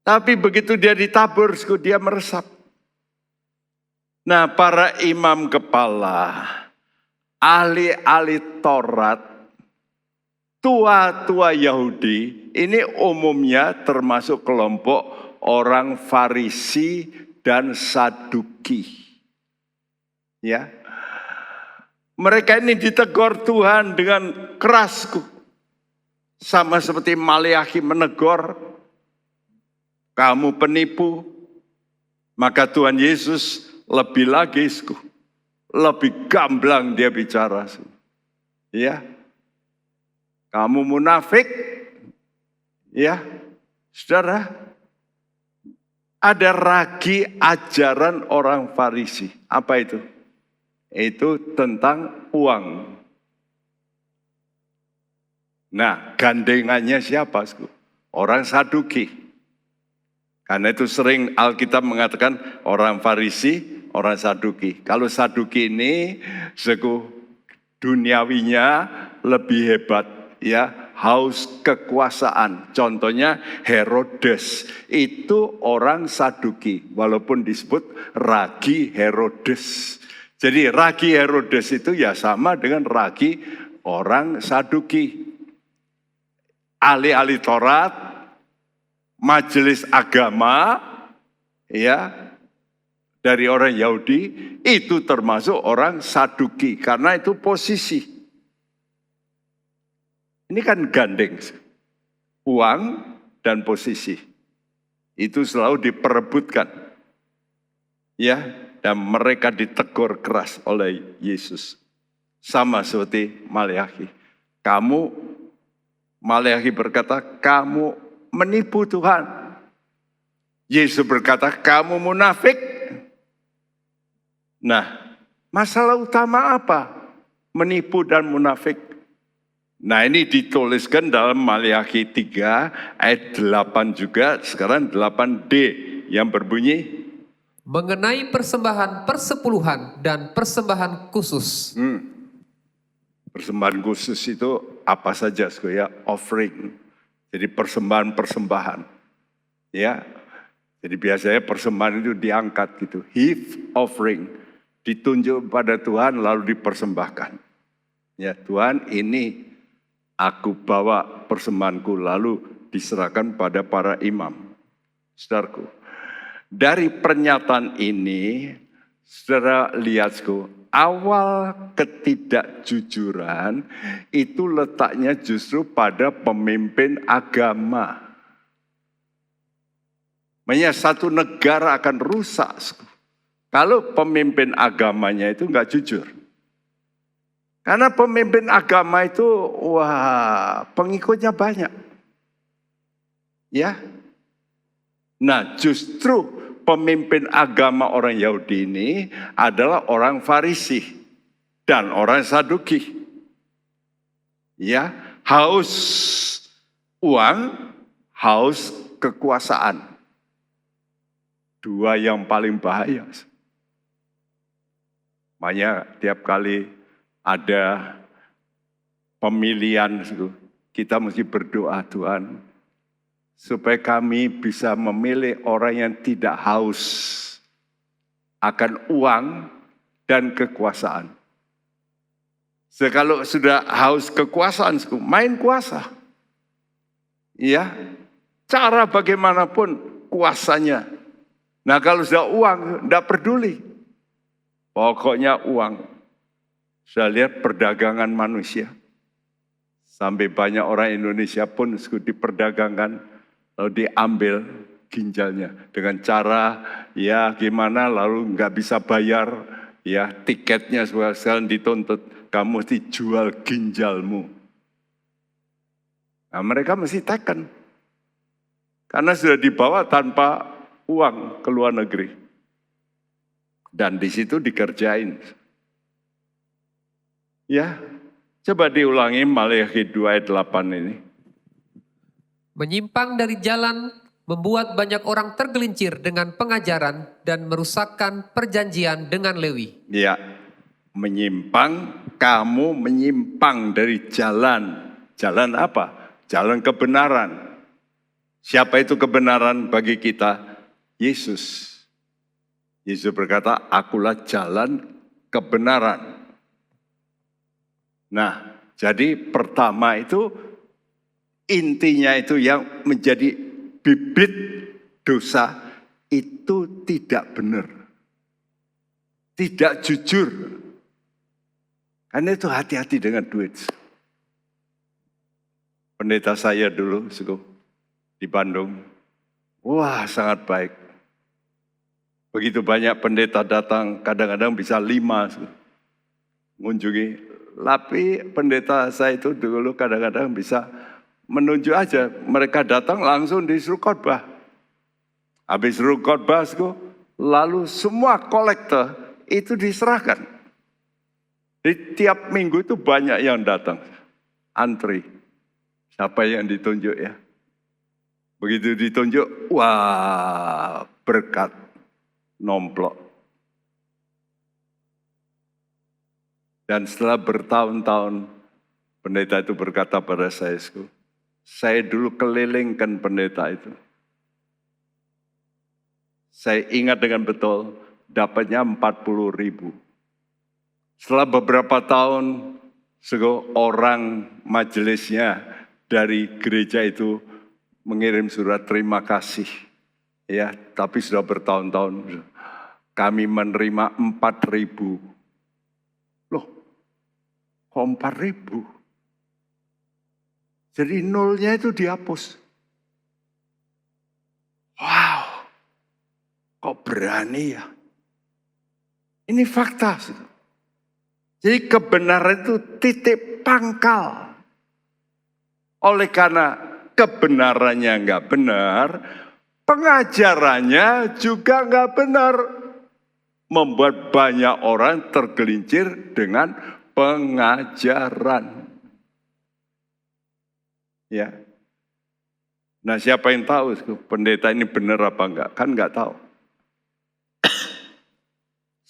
C: Tapi begitu dia ditabur, dia meresap. Nah, para imam kepala, ahli-ahli Taurat, tua-tua Yahudi, ini umumnya termasuk kelompok orang Farisi dan Saduki. Ya, mereka ini ditegur Tuhan dengan keras, sama seperti Maleakhi menegur, kamu penipu. Maka Tuhan Yesus lebih lagi, lebih gamblang dia bicara. Ya, kamu munafik. Ya, saudara, ada ragi ajaran orang Farisi. Apa itu? Itu tentang uang. Nah, gandengannya siapa? Orang Saduki. Karena itu sering Alkitab mengatakan orang Farisi, orang Saduki. Kalau Saduki ini duniawinya lebih hebat, ya, haus kekuasaan. Contohnya Herodes, itu orang Saduki, walaupun disebut ragi Herodes. Jadi ragi Herodes itu ya sama dengan ragi orang Saduki. Ahli-ahli Taurat, majelis agama, ya, dari orang Yahudi, itu termasuk orang Saduki, karena itu posisi. Ini kan gandeng, uang dan posisi. Itu selalu diperebutkan. Ya, dan mereka ditegur keras oleh Yesus. Sama seperti Maleakhi. Maleakhi berkata, kamu menipu Tuhan. Yesus berkata, kamu munafik. Nah, masalah utama apa? Menipu dan munafik. Nah, ini dituliskan dalam Maleakhi 3 ayat 8 juga, sekarang 8D yang berbunyi,
D: mengenai persembahan persepuluhan dan persembahan khusus.
C: Persembahan khusus itu apa saja, ya, offering. Jadi persembahan-persembahan. Ya. Jadi biasanya persembahan itu diangkat gitu, heave offering, ditunjuk pada Tuhan lalu dipersembahkan. Ya, Tuhan, ini aku bawa persembahanku, lalu diserahkan pada para imam. Saudaraku, dari pernyataan ini, saudara lihat, awal ketidakjujuran itu letaknya justru pada pemimpin agama. Makanya satu negara akan rusak kalau pemimpin agamanya itu enggak jujur. Karena pemimpin agama itu, pengikutnya banyak. Ya. Nah, justru pemimpin agama orang Yahudi ini adalah orang Farisi dan orang Saduki. Ya, haus uang, haus kekuasaan. Dua yang paling bahaya. Makanya tiap kali ada pemilihan, kita mesti berdoa, Tuhan, supaya kami bisa memilih orang yang tidak haus akan uang dan kekuasaan. Kalau sudah haus kekuasaan, main kuasa. Ya, cara bagaimanapun kuasanya. Nah kalau sudah uang, tidak peduli. Pokoknya uang. Saya lihat perdagangan manusia. Sampai banyak orang Indonesia pun diperdagangkan, lalu diambil ginjalnya. Dengan cara, ya gimana, lalu nggak bisa bayar, ya tiketnya sekarang dituntut. Kamu mesti jual ginjalmu. Nah mereka mesti taken. Karena sudah dibawa tanpa uang ke luar negeri. Dan di situ dikerjain. Ya, coba diulangi Maleakhi 2 ayat 8 ini.
D: Menyimpang dari jalan membuat banyak orang tergelincir dengan pengajaran dan merusakkan perjanjian dengan Lewi.
C: Ya, menyimpang, kamu menyimpang dari jalan. Jalan apa? Jalan kebenaran. Siapa itu kebenaran bagi kita? Yesus. Yesus berkata, akulah jalan kebenaran. Nah, jadi pertama itu intinya itu yang menjadi bibit dosa itu tidak benar. Tidak jujur. Karena itu hati-hati dengan duit. Pendeta saya dulu di Bandung, wah sangat baik. Begitu banyak pendeta datang, kadang-kadang bisa 5 mengunjungi. Tapi pendeta saya itu dulu kadang-kadang bisa menunjuk aja. Mereka datang langsung disuruh khotbah. Habis suruh khotbah, lalu semua kolektor itu diserahkan. Di tiap minggu itu banyak yang datang. Antri. Siapa yang ditunjuk ya? Begitu ditunjuk, wah berkat. Nomplok. Dan setelah bertahun-tahun, pendeta itu berkata pada saya dulu kelilingkan pendeta itu. Saya ingat dengan betul, dapatnya 40.000. Setelah beberapa tahun, orang majelisnya dari gereja itu mengirim surat terima kasih. Ya, tapi sudah bertahun-tahun kami menerima 4.000. Loh, kok 4.000? Jadi nolnya itu dihapus. Wow, kok berani ya? Ini fakta. Jadi kebenaran itu titik pangkal. Oleh karena kebenarannya nggak benar, pengajarannya juga nggak benar. Membuat banyak orang tergelincir dengan pengajaran. Ya. Nah siapa yang tahu pendeta ini benar apa enggak? Kan enggak tahu.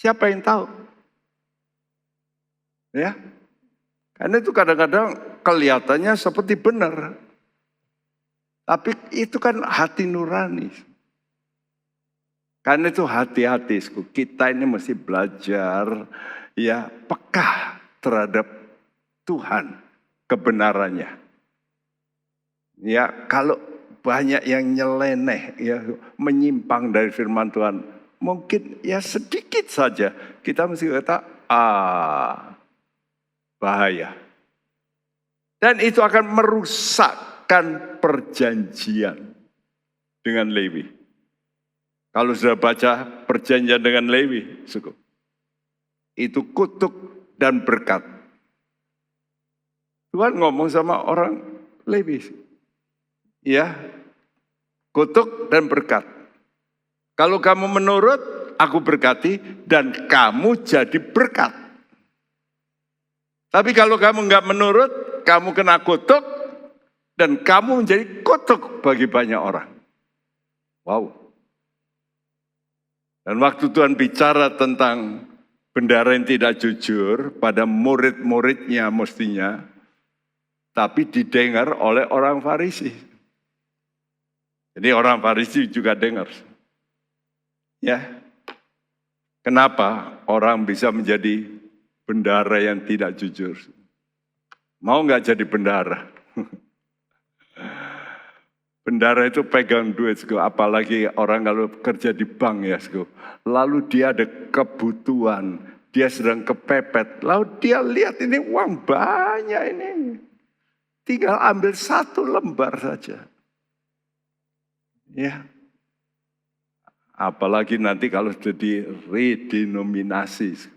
C: Siapa yang tahu? Ya. Karena itu kadang-kadang kelihatannya seperti benar. Tapi itu kan hati nurani. Karena itu hati-hati, kita ini mesti belajar ya peka terhadap Tuhan, kebenarannya. Ya kalau banyak yang nyeleneh, ya menyimpang dari firman Tuhan, mungkin ya sedikit saja kita mesti kata, bahaya. Dan itu akan merusakkan perjanjian dengan Lewi. Kalau sudah baca perjanjian dengan Lewi, itu kutuk dan berkat. Tuhan ngomong sama orang Lewi. Ya, kutuk dan berkat. Kalau kamu menurut, aku berkati dan kamu jadi berkat. Tapi kalau kamu nggak menurut, kamu kena kutuk dan kamu menjadi kutuk bagi banyak orang. Wow. Dan waktu Tuhan bicara tentang bendahara yang tidak jujur pada murid-muridnya mestinya, tapi didengar oleh orang Farisi. Jadi orang Farisi juga dengar. Ya, kenapa orang bisa menjadi bendahara yang tidak jujur? Mau nggak jadi bendahara? Bendahara itu pegang duit, apalagi orang kalau kerja di bank ya, lalu dia ada kebutuhan, dia sedang kepepet, lalu dia lihat ini uang banyak ini, tinggal ambil 1 lembar saja. Ya. Apalagi nanti kalau sudah redenominasi.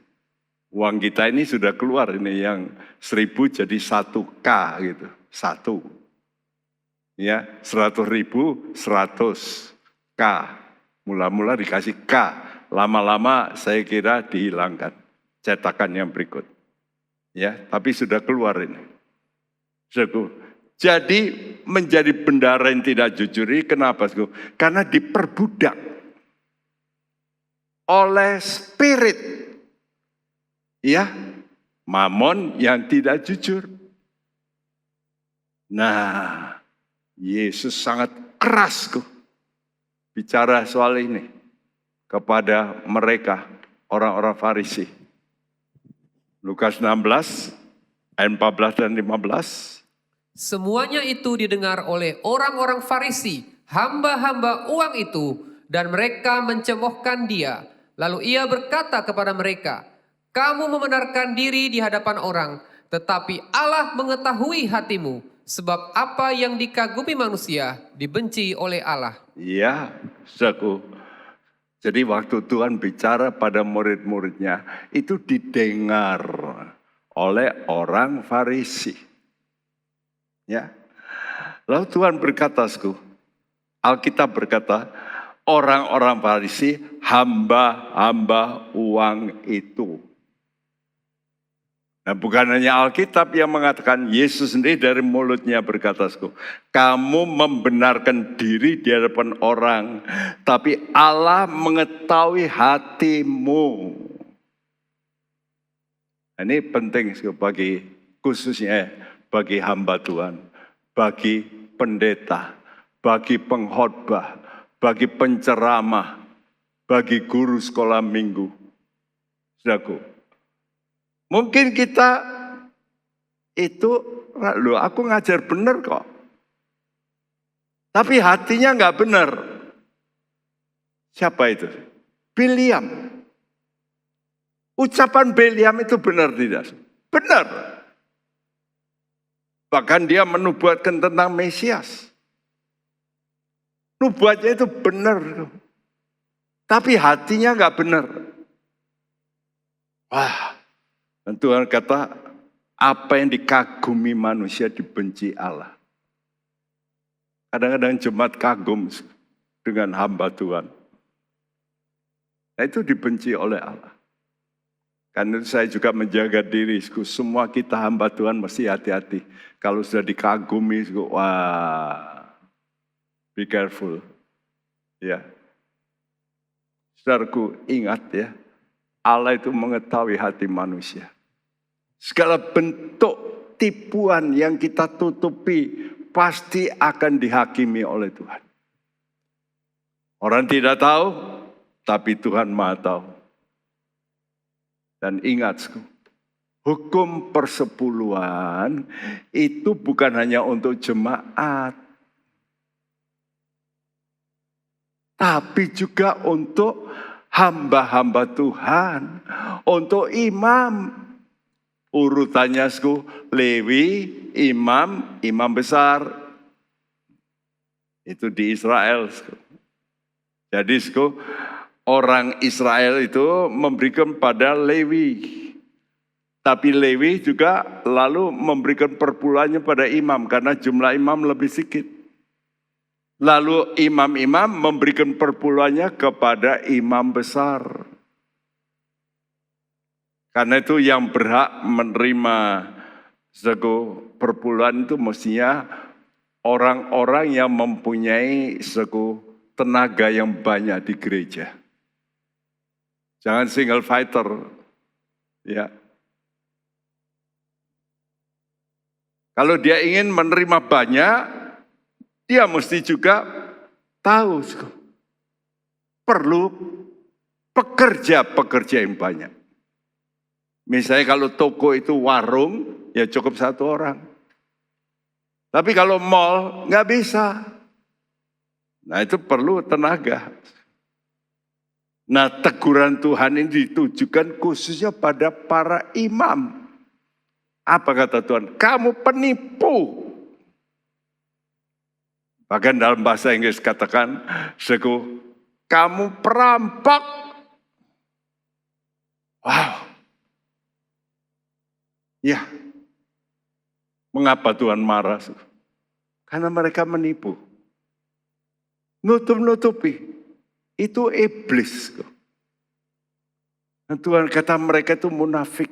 C: Uang kita ini sudah keluar ini yang 1.000 jadi 1K gitu. 1. Ya, 100.000 100K. Mula-mula dikasih K. Lama-lama saya kira dihilangkan. Cetakan yang berikut. Ya, tapi sudah keluar ini. Jadi menjadi bendahara yang tidak jujur ini kenapa? Karena diperbudak oleh spirit, ya, mamon yang tidak jujur. Nah, Yesus sangat keras bicara soal ini kepada mereka, orang-orang Farisi. Lukas 16, ayat 14 dan 15.
D: Semuanya itu didengar oleh orang-orang Farisi, hamba-hamba uang itu, dan mereka mencemoohkan dia. Lalu ia berkata kepada mereka, kamu membenarkan diri di hadapan orang, tetapi Allah mengetahui hatimu, sebab apa yang dikagumi manusia dibenci oleh Allah.
C: Ya, saudaraku. Jadi waktu Tuhan bicara pada murid-muridnya, itu didengar oleh orang Farisi. Ya. Lalu Tuhan berkata, Alkitab berkata, orang-orang Farisi hamba-hamba uang itu. Nah, bukan hanya Alkitab yang mengatakan, Yesus sendiri dari mulutnya berkata, kamu membenarkan diri di hadapan orang, tapi Allah mengetahui hatimu. Nah, ini penting bagi khususnya bagi hamba Tuhan, bagi pendeta, bagi pengkhotbah, bagi penceramah, bagi guru sekolah minggu. Saudaraku, mungkin kita itu, loh aku ngajar benar kok. Tapi hatinya nggak benar. Siapa itu? Biliam. Ucapan Biliam itu benar tidak? Benar. Bahkan dia menubuatkan tentang Mesias. Nubuatnya itu benar. Tapi hatinya nggak benar. Wah, dan Tuhan kata, apa yang dikagumi manusia dibenci Allah. Kadang-kadang jemaat kagum dengan hamba Tuhan. Nah, itu dibenci oleh Allah. Karena itu saya juga menjaga diri. Semua kita hamba Tuhan mesti hati-hati. Kalau sudah dikagumi, wah, be careful. Ya. Saudaraku, ingat ya, Allah itu mengetahui hati manusia. Segala bentuk tipuan yang kita tutupi pasti akan dihakimi oleh Tuhan. Orang tidak tahu, tapi Tuhan Maha tahu. Dan ingat, hukum persepuluhan itu bukan hanya untuk jemaat, tapi juga untuk hamba-hamba Tuhan, untuk imam. Urutannya Lewi, imam, imam besar. Itu di Israel. Jadi orang Israel itu memberikan pada Lewi. Tapi Lewi juga lalu memberikan perpuluhannya pada imam karena jumlah imam lebih sedikit. Lalu imam-imam memberikan perpuluhannya kepada imam besar. Karena itu yang berhak menerima perpuluhan itu mestinya orang-orang yang mempunyai tenaga yang banyak di gereja. Jangan single fighter. Ya. Kalau dia ingin menerima banyak, dia mesti juga tahu perlu pekerja-pekerja yang banyak. Misalnya kalau toko itu warung, ya cukup 1 orang. Tapi kalau mall, nggak bisa. Nah itu perlu tenaga. Nah teguran Tuhan ini ditujukan khususnya pada para imam. Apa kata Tuhan? Kamu penipu. Bahkan dalam bahasa Inggris katakan, kamu perampok. Wow. Ya. Mengapa Tuhan marah? Karena mereka menipu. Nutup-nutupi. Itu iblis. Dan Tuhan kata mereka itu munafik.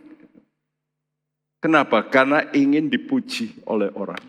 C: Kenapa? Karena ingin dipuji oleh orang.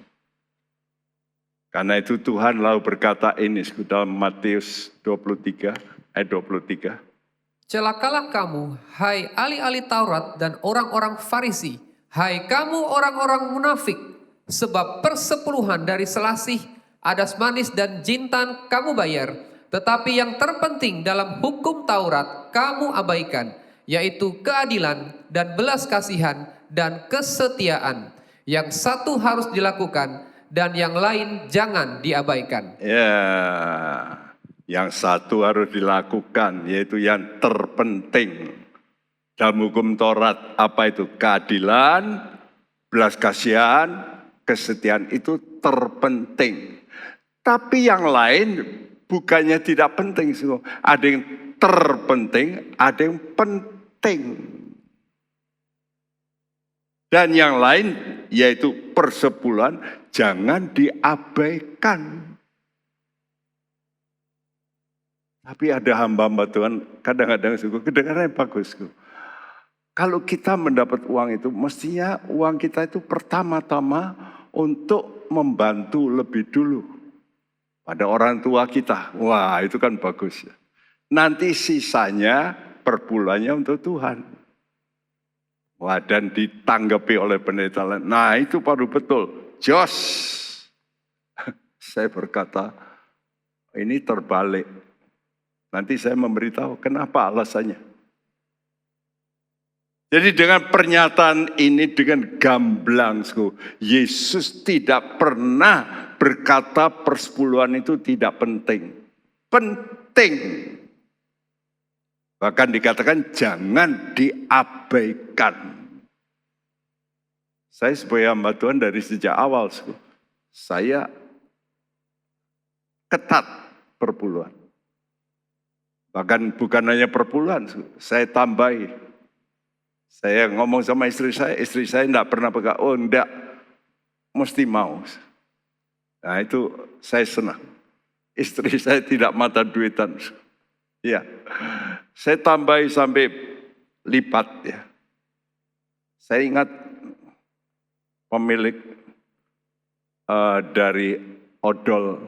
C: Karena itu Tuhan lalu berkata ini dalam Matius 23 ayat 23.
D: Celakalah kamu, hai ahli-ahli Taurat dan orang-orang Farisi, hai kamu orang-orang munafik, sebab persepuluhan dari selasih, adas manis dan jintan kamu bayar, tetapi yang terpenting dalam hukum Taurat kamu abaikan, yaitu keadilan dan belas kasihan dan kesetiaan. Yang satu harus dilakukan dan yang lain jangan diabaikan.
C: Ya, yang satu harus dilakukan, yaitu yang terpenting. Dalam hukum Taurat, apa itu? Keadilan, belas kasihan, kesetiaan itu terpenting. Tapi yang lain bukannya tidak penting. Ada yang terpenting, ada yang penting. Dan yang lain yaitu persepuluhan jangan diabaikan. Tapi ada hamba-hamba Tuhan kadang-kadang kedengarannya bagus. Kalau kita mendapat uang itu mestinya uang kita itu pertama-tama untuk membantu lebih dulu pada orang tua kita. Wah itu kan bagus. Nanti sisanya perpuluhannya untuk Tuhan. Wah, dan ditanggapi oleh pendeta lain. Nah itu baru betul. Jos. Saya berkata, ini terbalik. Nanti saya memberitahu kenapa alasannya. Jadi dengan pernyataan ini dengan gamblang, Yesus tidak pernah berkata persepuluhan itu tidak penting. Penting. Bahkan dikatakan jangan diabaikan. Saya sebagai hamba Tuhan dari sejak awal, saya ketat perpuluhan. Bahkan bukan hanya perpuluhan, saya tambahi. Saya ngomong sama istri saya enggak pernah pegang, oh enggak, mesti mau. Nah itu saya senang. Istri saya tidak mata duitan. Ya, saya tambahi sampai lipat ya. Saya ingat pemilik dari odol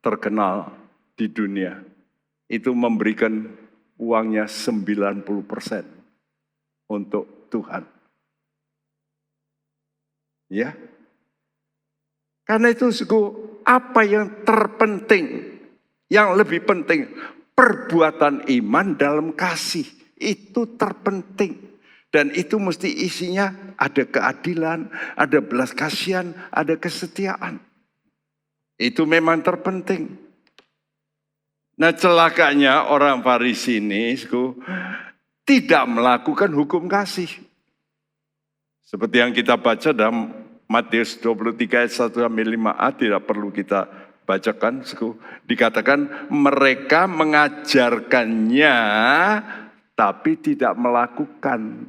C: terkenal di dunia itu memberikan uangnya 90% untuk Tuhan. Ya, karena itu apa yang terpenting, yang lebih penting. Perbuatan iman dalam kasih itu terpenting. Dan itu mesti isinya ada keadilan, ada belas kasihan, ada kesetiaan. Itu memang terpenting. Nah celakanya orang Farisi ini tidak melakukan hukum kasih. Seperti yang kita baca dalam Matius 23 ayat 1-5a tidak perlu kita bacakan, dikatakan mereka mengajarkannya tapi tidak melakukan.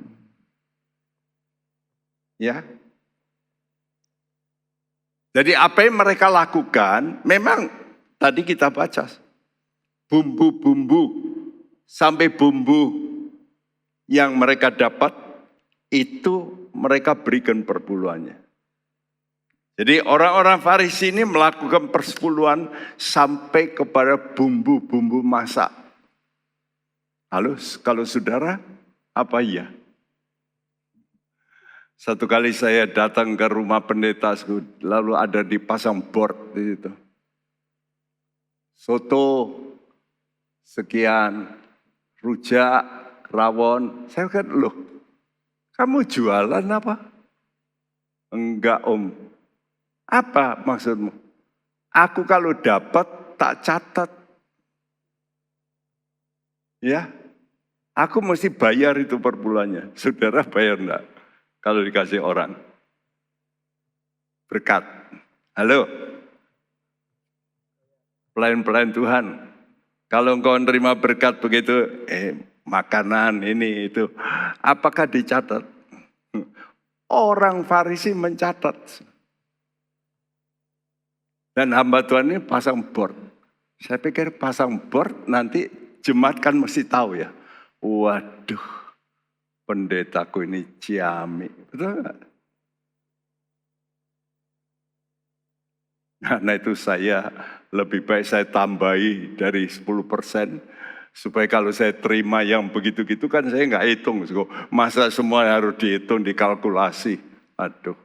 C: Ya. Jadi apa yang mereka lakukan, memang tadi kita baca, bumbu-bumbu, sampai bumbu yang mereka dapat, itu mereka berikan perpuluhannya. Jadi orang-orang Farisi ini melakukan persepuluhan sampai kepada bumbu-bumbu masak. Halo, kalau saudara, apa iya? Satu kali saya datang ke rumah pendeta, lalu ada dipasang board di situ. Soto, sekian, rujak, rawon. Saya kan, loh, kamu jualan apa? Enggak om. Apa maksudmu? Aku kalau dapat tak catat. Ya, aku mesti bayar itu per bulannya. Saudara bayar enggak? Kalau dikasih orang. Berkat. Halo. Pelayan-pelayan Tuhan. Kalau engkau menerima berkat begitu, makanan ini itu. Apakah dicatat? Orang Farisi mencatat. Dan hamba Tuhan ini pasang board. Saya pikir pasang board nanti jemaat kan mesti tahu ya. Waduh. Pendetaku ini ciamik, betul nggak? Karena itu saya lebih baik saya tambahi dari 10%, supaya kalau saya terima yang begitu-gitu kan saya nggak hitung. Masa semua harus dihitung, dikalkulasi. Aduh,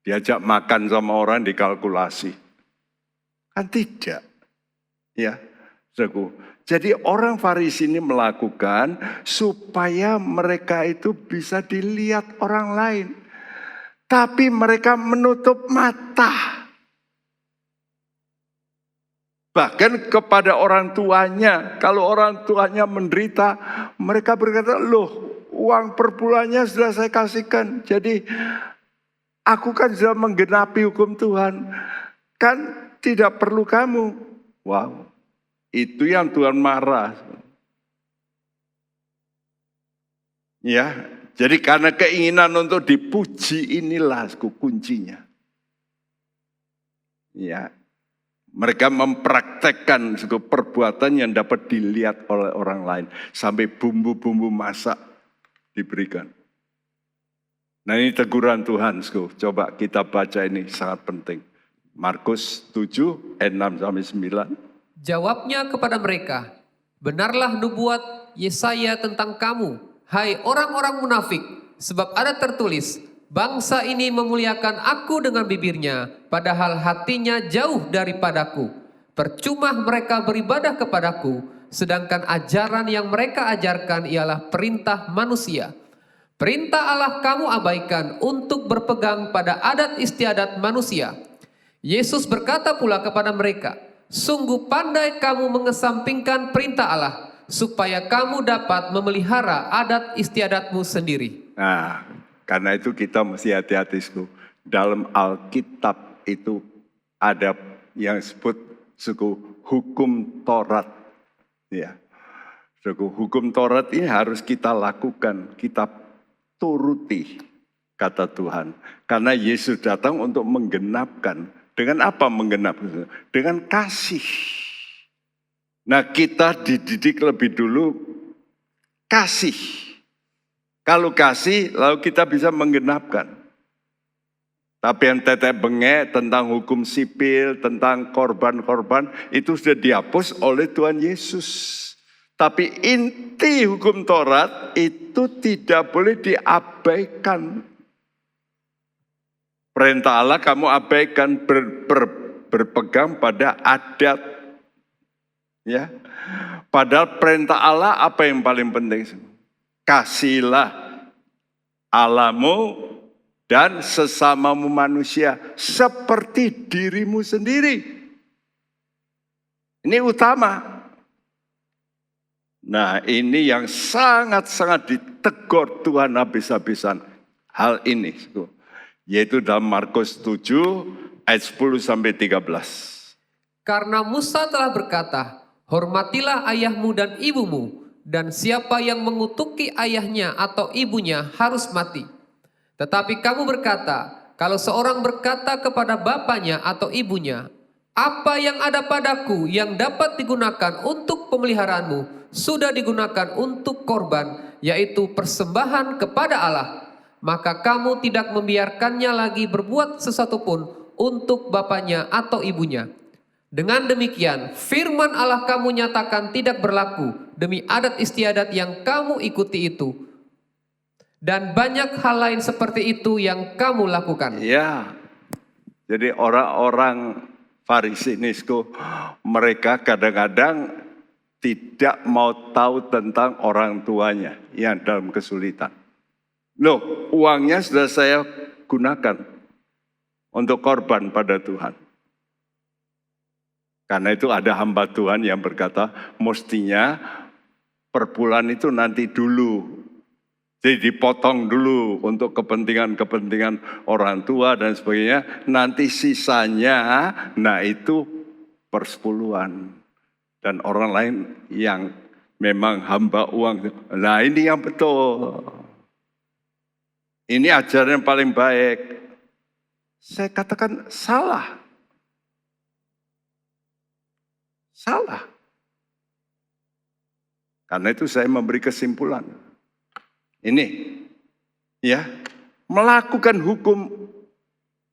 C: diajak makan sama orang dikalkulasi. Kan tidak, ya. Jadi orang Farisi ini melakukan supaya mereka itu bisa dilihat orang lain. Tapi mereka menutup mata. Bahkan kepada orang tuanya. Kalau orang tuanya menderita, mereka berkata, loh uang perbulannya sudah saya kasihkan. Jadi aku kan sudah menggenapi hukum Tuhan. Kan tidak perlu kamu. Wow. Itu yang Tuhan marah. Ya, jadi karena keinginan untuk dipuji inilah kuncinya. Ya, mereka mempraktekkan perbuatan yang dapat dilihat oleh orang lain. Sampai bumbu-bumbu masak diberikan. Nah ini teguran Tuhan. Coba kita baca ini sangat penting. Markus 7 ayat 6 sampai 9.
D: Jawabnya kepada mereka, benarlah nubuat Yesaya tentang kamu, hai orang-orang munafik, sebab ada tertulis, bangsa ini memuliakan aku dengan bibirnya, padahal hatinya jauh daripadaku. Percuma mereka beribadah kepadaku, sedangkan ajaran yang mereka ajarkan ialah perintah manusia. Perintah Allah kamu abaikan untuk berpegang pada adat istiadat manusia. Yesus berkata pula kepada mereka, sungguh pandai kamu mengesampingkan perintah Allah, supaya kamu dapat memelihara adat istiadatmu sendiri.
C: Nah, karena itu kita mesti hati-hati. Dalam Alkitab itu ada yang disebut hukum Taurat. Ya. Hukum Taurat ini harus kita lakukan, kita turuti kata Tuhan. Karena Yesus datang untuk menggenapkan. Dengan apa menggenapkan? Dengan kasih. Nah kita dididik lebih dulu kasih. Kalau kasih lalu kita bisa menggenapkan. Tapi yang tetek bengek tentang hukum sipil, tentang korban-korban itu sudah dihapus oleh Tuhan Yesus. Tapi inti hukum Taurat itu tidak boleh diabaikan. Perintah Allah kamu abaikan, berpegang pada adat. Ya. Padahal perintah Allah apa yang paling penting? Kasihlah Allahmu dan sesamamu manusia seperti dirimu sendiri. Ini utama. Nah ini yang sangat-sangat ditegur Tuhan habis-habisan. Hal ini. Yaitu dalam Markus 7 ayat 10 sampai 13.
D: Karena Musa telah berkata, hormatilah ayahmu dan ibumu, dan siapa yang mengutuki ayahnya atau ibunya harus mati. Tetapi kamu berkata, kalau seorang berkata kepada bapaknya atau ibunya, apa yang ada padaku yang dapat digunakan untuk pemeliharaanmu, sudah digunakan untuk korban, yaitu persembahan kepada Allah. Maka kamu tidak membiarkannya lagi berbuat sesuatu pun untuk bapaknya atau ibunya. Dengan demikian, firman Allah kamu nyatakan tidak berlaku demi adat istiadat yang kamu ikuti itu. Dan banyak hal lain seperti itu yang kamu lakukan.
C: Ya, jadi orang-orang Farisi ini, mereka kadang-kadang tidak mau tahu tentang orang tuanya yang dalam kesulitan. Loh, uangnya sudah saya gunakan untuk korban pada Tuhan. Karena itu ada hamba Tuhan yang berkata, mestinya per bulan itu nanti dulu. Jadi dipotong dulu untuk kepentingan-kepentingan orang tua dan sebagainya. Nanti sisanya, nah itu persepuluhan. Dan orang lain yang memang hamba uang. Nah ini yang betul. Ini ajaran yang paling baik. Saya katakan salah. Salah. Karena itu saya memberi kesimpulan. Ini, ya, melakukan hukum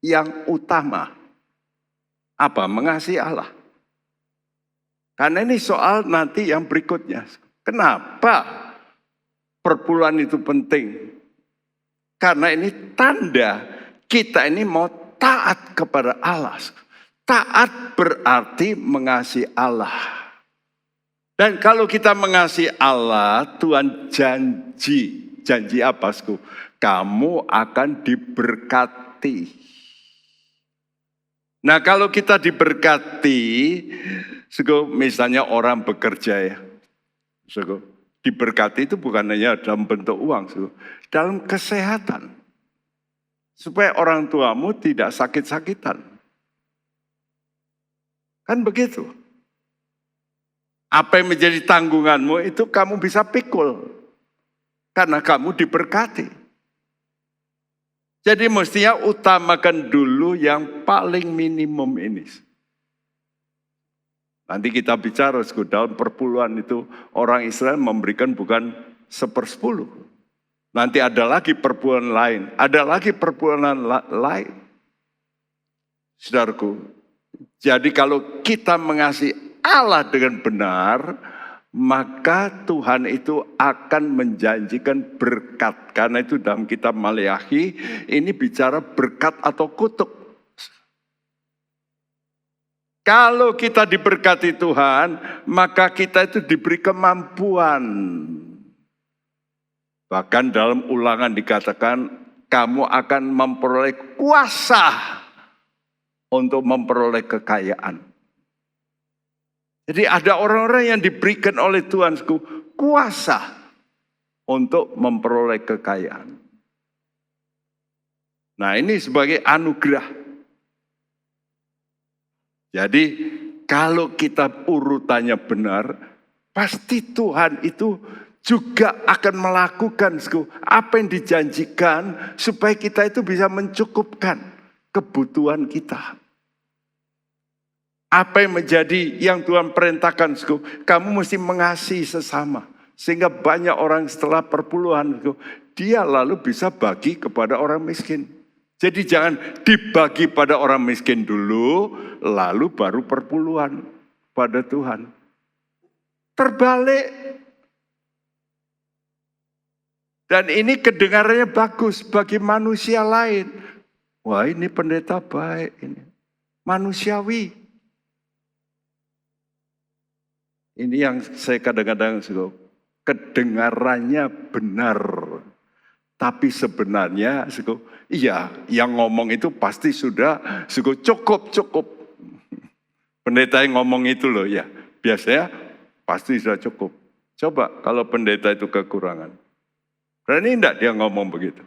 C: yang utama. Apa? Mengasihi Allah. Karena ini soal nanti yang berikutnya. Kenapa perpuluhan itu penting? Karena ini tanda kita ini mau taat kepada Allah. Taat berarti mengasihi Allah. Dan kalau kita mengasihi Allah, Tuhan janji. Janji apa, Sku? Kamu akan diberkati. Nah kalau kita diberkati, Sku, misalnya orang bekerja ya. Sku, diberkati itu bukan hanya dalam bentuk uang, Sku, dalam kesehatan. Supaya orang tuamu tidak sakit-sakitan. Kan begitu. Apa yang menjadi tanggunganmu itu kamu bisa pikul. Karena kamu diberkati. Jadi mestinya utamakan dulu yang paling minimum ini. Nanti kita bicara, dalam perpuluhan itu orang Israel memberikan bukan 1/10. Nanti ada lagi perpuluhan lain, ada lagi perpuluhan lain. Saudaraku, jadi kalau kita mengasihi Allah dengan benar, maka Tuhan itu akan menjanjikan berkat. Karena itu dalam kitab Maleakhi ini bicara berkat atau kutuk. Kalau kita diberkati Tuhan, maka kita itu diberi kemampuan. Bahkan dalam Ulangan dikatakan, kamu akan memperoleh kuasa untuk memperoleh kekayaan. Jadi ada orang-orang yang diberikan oleh Tuhan kuasa untuk memperoleh kekayaan. Nah ini sebagai anugerah. Jadi kalau kita urutannya benar, pasti Tuhan itu juga akan melakukan apa yang dijanjikan supaya kita itu bisa mencukupkan kebutuhan kita. Apa yang menjadi yang Tuhan perintahkan, kamu mesti mengasihi sesama. Sehingga banyak orang setelah perpuluhan, dia lalu bisa bagi kepada orang miskin. Jadi jangan dibagi pada orang miskin dulu, lalu baru perpuluhan pada Tuhan. Terbalik. Dan ini kedengarannya bagus bagi manusia lain. Wah ini pendeta baik, ini manusiawi. Ini yang saya kadang-kadang kedengarannya benar. Tapi sebenarnya iya yang ngomong itu pasti sudah cukup. Pendeta yang ngomong itu loh ya. Biasanya pasti sudah cukup. Coba kalau pendeta itu kekurangan. Berani enggak dia ngomong begitu?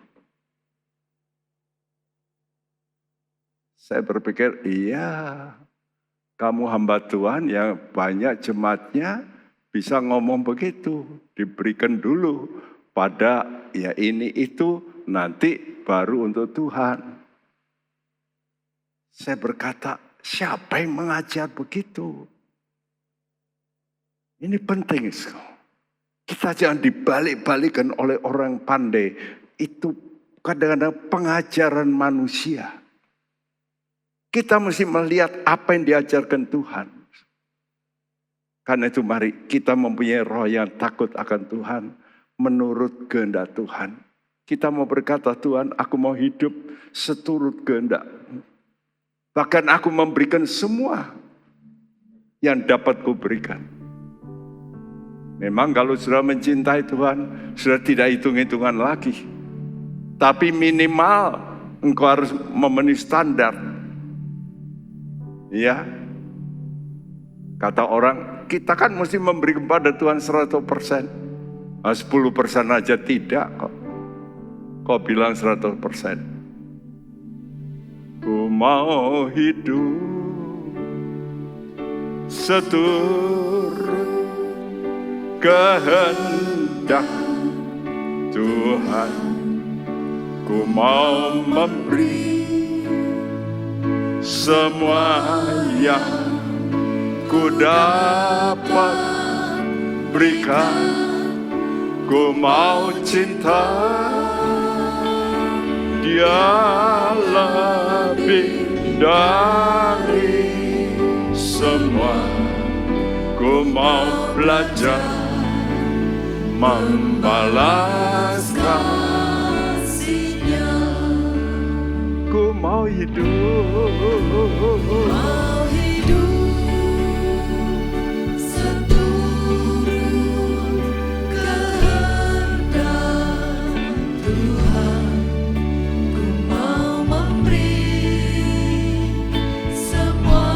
C: Saya berpikir iya. Kamu hamba Tuhan yang banyak jemaatnya bisa ngomong begitu. Diberikan dulu pada ya ini itu nanti baru untuk Tuhan. Saya berkata, siapa yang mengajar begitu? Ini penting. Kita jangan dibalik-balikan oleh orang pandai. Itu kadang-kadang pengajaran manusia. Kita mesti melihat apa yang diajarkan Tuhan. Karena itu mari kita mempunyai roh yang takut akan Tuhan. Menurut kehendak Tuhan. Kita mau berkata, Tuhan, aku mau hidup seturut kehendak. Bahkan aku memberikan semua yang dapat kuberikan. Memang kalau sudah mencintai Tuhan, sudah tidak hitung-hitungan lagi. Tapi minimal engkau harus memenuhi standar. Ya, kata orang, kita kan mesti memberi kepada Tuhan 100%. Nah, 10% aja tidak kok. Kau bilang 100%. Ku mau hidup seturut kehendak Tuhan. Ku mau memberi semua yang ku dapat berikan. Ku mau cinta Dia lebih dari semua. Ku mau belajar membalas kasih-Nya. Ku mau hidup
B: seturut kehendak Tuhan. Ku mau memberi semua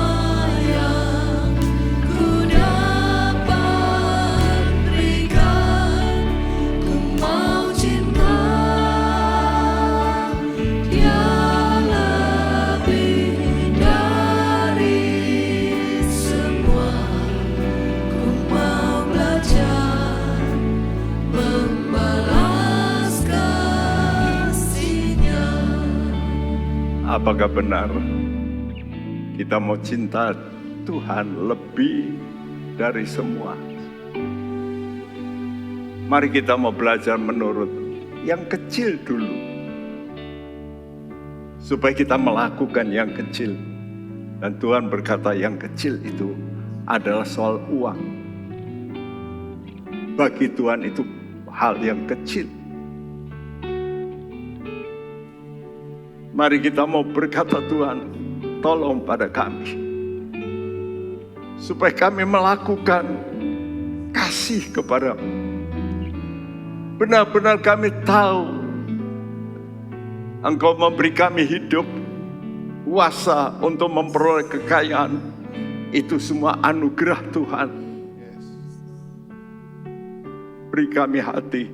B: yang ku dapat berikan. Ku mau cinta Dia lebih dari semua. Ku mau belajar membalas kasih-Nya.
C: Apakah benar kita mau cinta Tuhan lebih dari semua? Mari kita mau belajar menurut yang kecil dulu. Supaya kita melakukan yang kecil. Dan Tuhan berkata yang kecil itu adalah soal uang. Bagi Tuhan itu hal yang kecil. Mari kita mau berkata, Tuhan, tolong pada kami. Supaya kami melakukan kasih kepada-Mu. Benar-benar kami tahu Engkau memberi kami hidup, kuasa untuk memperoleh kekayaan. Itu semua anugerah Tuhan. Beri kami hati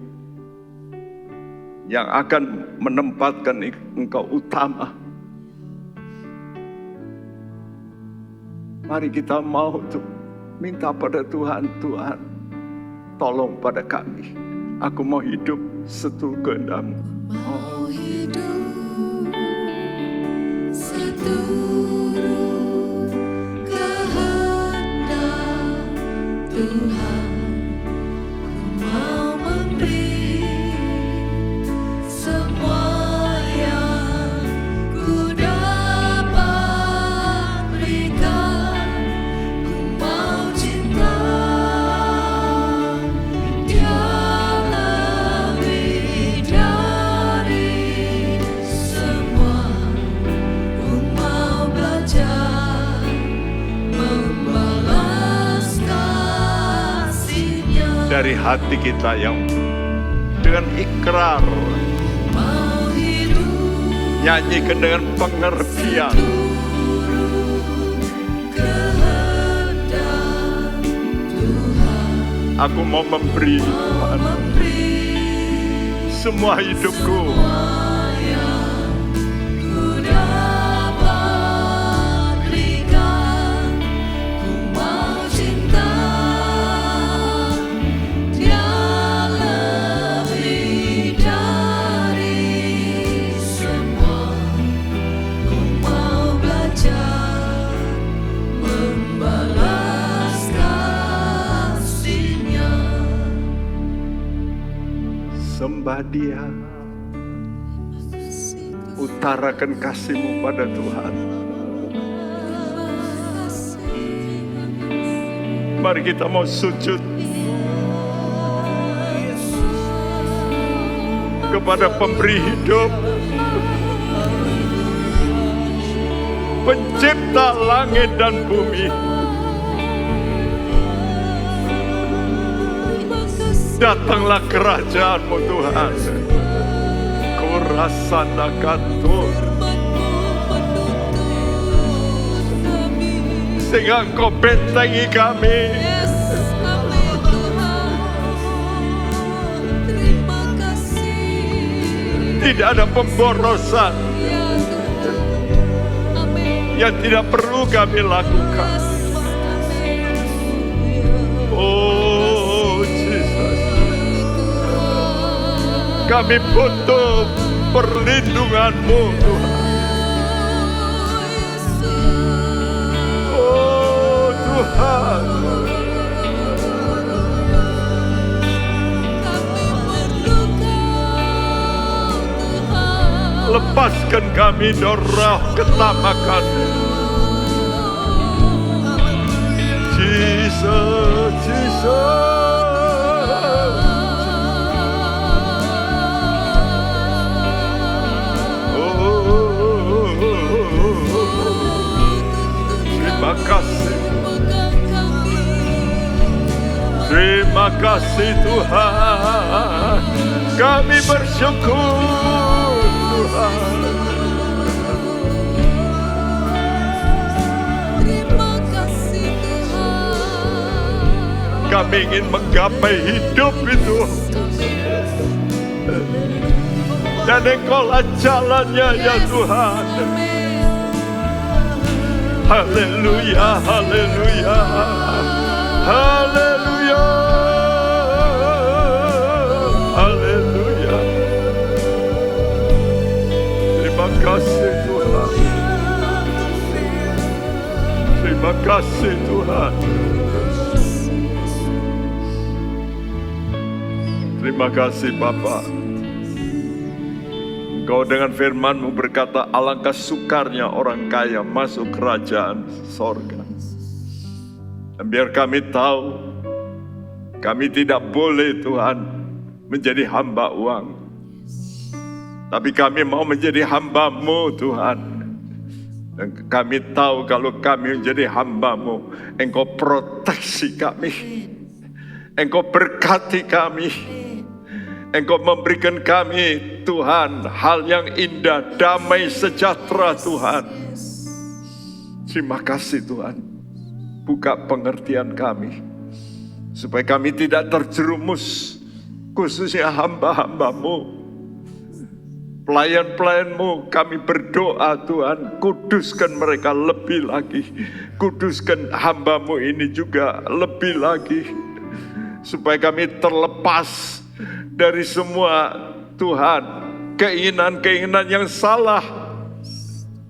C: yang akan menempatkan Engkau utama. Mari kita mau tuh minta pada Tuhan, Tuhan, tolong pada kami. Aku mau hidup seturut kehendak-Mu.
B: Mau hidup seturut kehendak Tuhan. Ku mau memberi semua yang ku dapat berikan. Ku mau cinta Dia lebih dari semua. Ku mau belajar membalas kasih-Nya.
C: Dari hati kita yang dengan ikrar,
B: Mau hidup
C: nyanyikan dengan pengertian.
B: kehendak Tuhan.
C: Aku mau memberi Tuhan semua hidupku.
B: Yang ku dapat berikan. Ku mau cinta Dia lebih dari
C: sembah Dia. Utarakan kasih-Mu pada Tuhan. Mari kita mau sujud kepada Pemberi hidup, Pencipta langit dan bumi. Datanglah kerajaan-Mu Tuhan. Kurasanakan Tuhan, sehingga Engkau bentengi kami. Tidak ada pemborosan yang tidak perlu kami lakukan. Oh Jesus, kami butuh perlindungan-Mu Tuhan. Oh Tuhan, lepaskan kami dari roh ketamakan. Jesus, Jesus. Terima kasih. Terima kasih Tuhan. Kami bersyukur Tuhan. Kami ingin menggapai hidup itu, dan Engkau-lah jalannya ya Tuhan. Haleluya, haleluya, haleluya, haleluya. Terima kasih Tuhan. Terima kasih Tuhan. Terima kasih Bapa. Engkau dengan firman-Mu berkata, alangkah sukarnya orang kaya masuk kerajaan sorga. Dan biar kami tahu, kami tidak boleh Tuhan menjadi hamba uang. Tapi kami mau menjadi hamba-Mu Tuhan. Dan kami tahu kalau kami menjadi hamba-Mu, Engkau proteksi kami. Engkau berkati kami. Engkau memberikan kami Tuhan hal yang indah, damai, sejahtera Tuhan. Terima kasih Tuhan. Buka pengertian kami, supaya kami tidak terjerumus, khususnya hamba-hamba-Mu, pelayan-pelayan-Mu. Kami berdoa Tuhan, kuduskan mereka lebih lagi. Kuduskan hamba-Mu ini juga lebih lagi, supaya kami terlepas dari semua Tuhan keinginan-keinginan yang salah.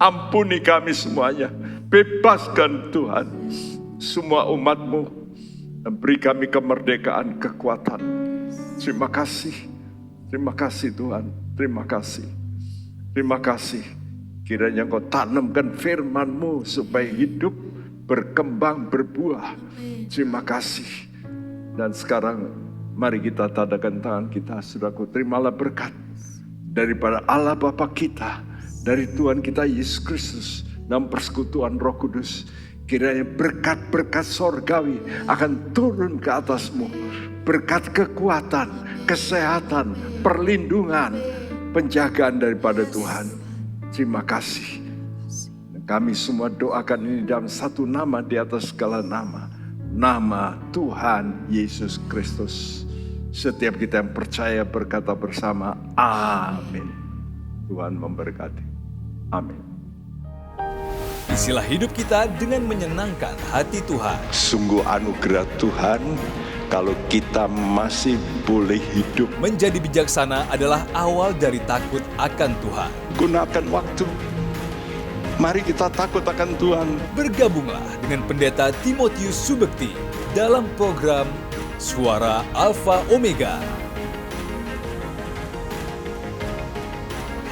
C: Ampuni kami semuanya. Bebaskan Tuhan semua umat-Mu, dan beri kami kemerdekaan, kekuatan. Terima kasih. Terima kasih Tuhan. Terima kasih. Terima kasih. Kiranya Engkau tanamkan firman-Mu supaya hidup, berkembang, berbuah. Terima kasih. Dan sekarang mari kita tadakan tangan kita, saudaraku. Terimalah berkat daripada Allah Bapa kita, dari Tuhan kita Yesus Kristus, dan persekutuan Roh Kudus. Kiranya berkat-berkat sorgawi akan turun ke atasmu. Berkat kekuatan, kesehatan, perlindungan, penjagaan daripada Tuhan. Terima kasih. Dan kami semua doakan ini dalam satu nama di atas segala nama. Nama Tuhan Yesus Kristus. Setiap kita yang percaya berkata bersama, amin. Tuhan memberkati. Amin.
E: Isilah hidup kita dengan menyenangkan hati Tuhan.
C: Sungguh anugerah Tuhan kalau kita masih boleh hidup.
E: Menjadi bijaksana adalah awal dari takut akan Tuhan.
C: Gunakan waktu. Mari kita takut akan Tuhan.
E: Bergabunglah dengan Pendeta Timotius Subekti dalam program Suara Alfa Omega.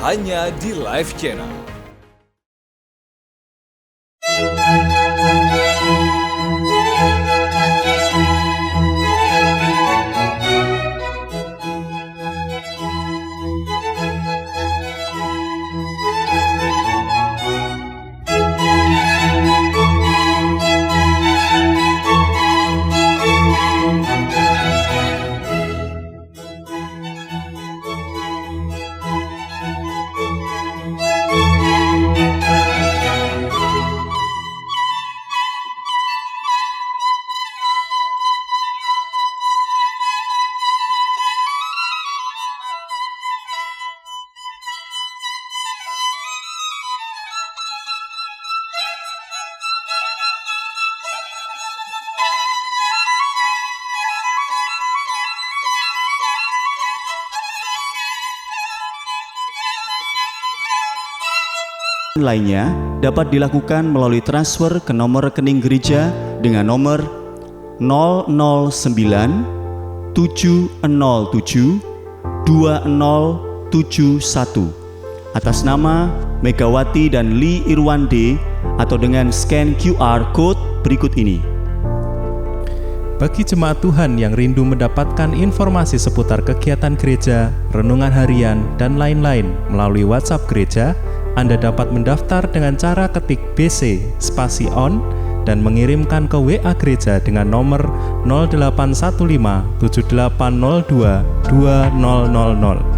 E: hanya di Live Channel.
F: Lainnya dapat dilakukan melalui transfer ke nomor rekening gereja dengan nomor 009 707 2071 atas nama Megawati dan Lee Irwande atau dengan scan QR Code berikut ini.
G: Bagi jemaat Tuhan yang rindu mendapatkan informasi seputar kegiatan gereja, renungan harian, dan lain-lain melalui WhatsApp gereja, Anda dapat mendaftar dengan cara ketik BC spasi on dan mengirimkan ke WA gereja dengan nomor 0815 7802 2000.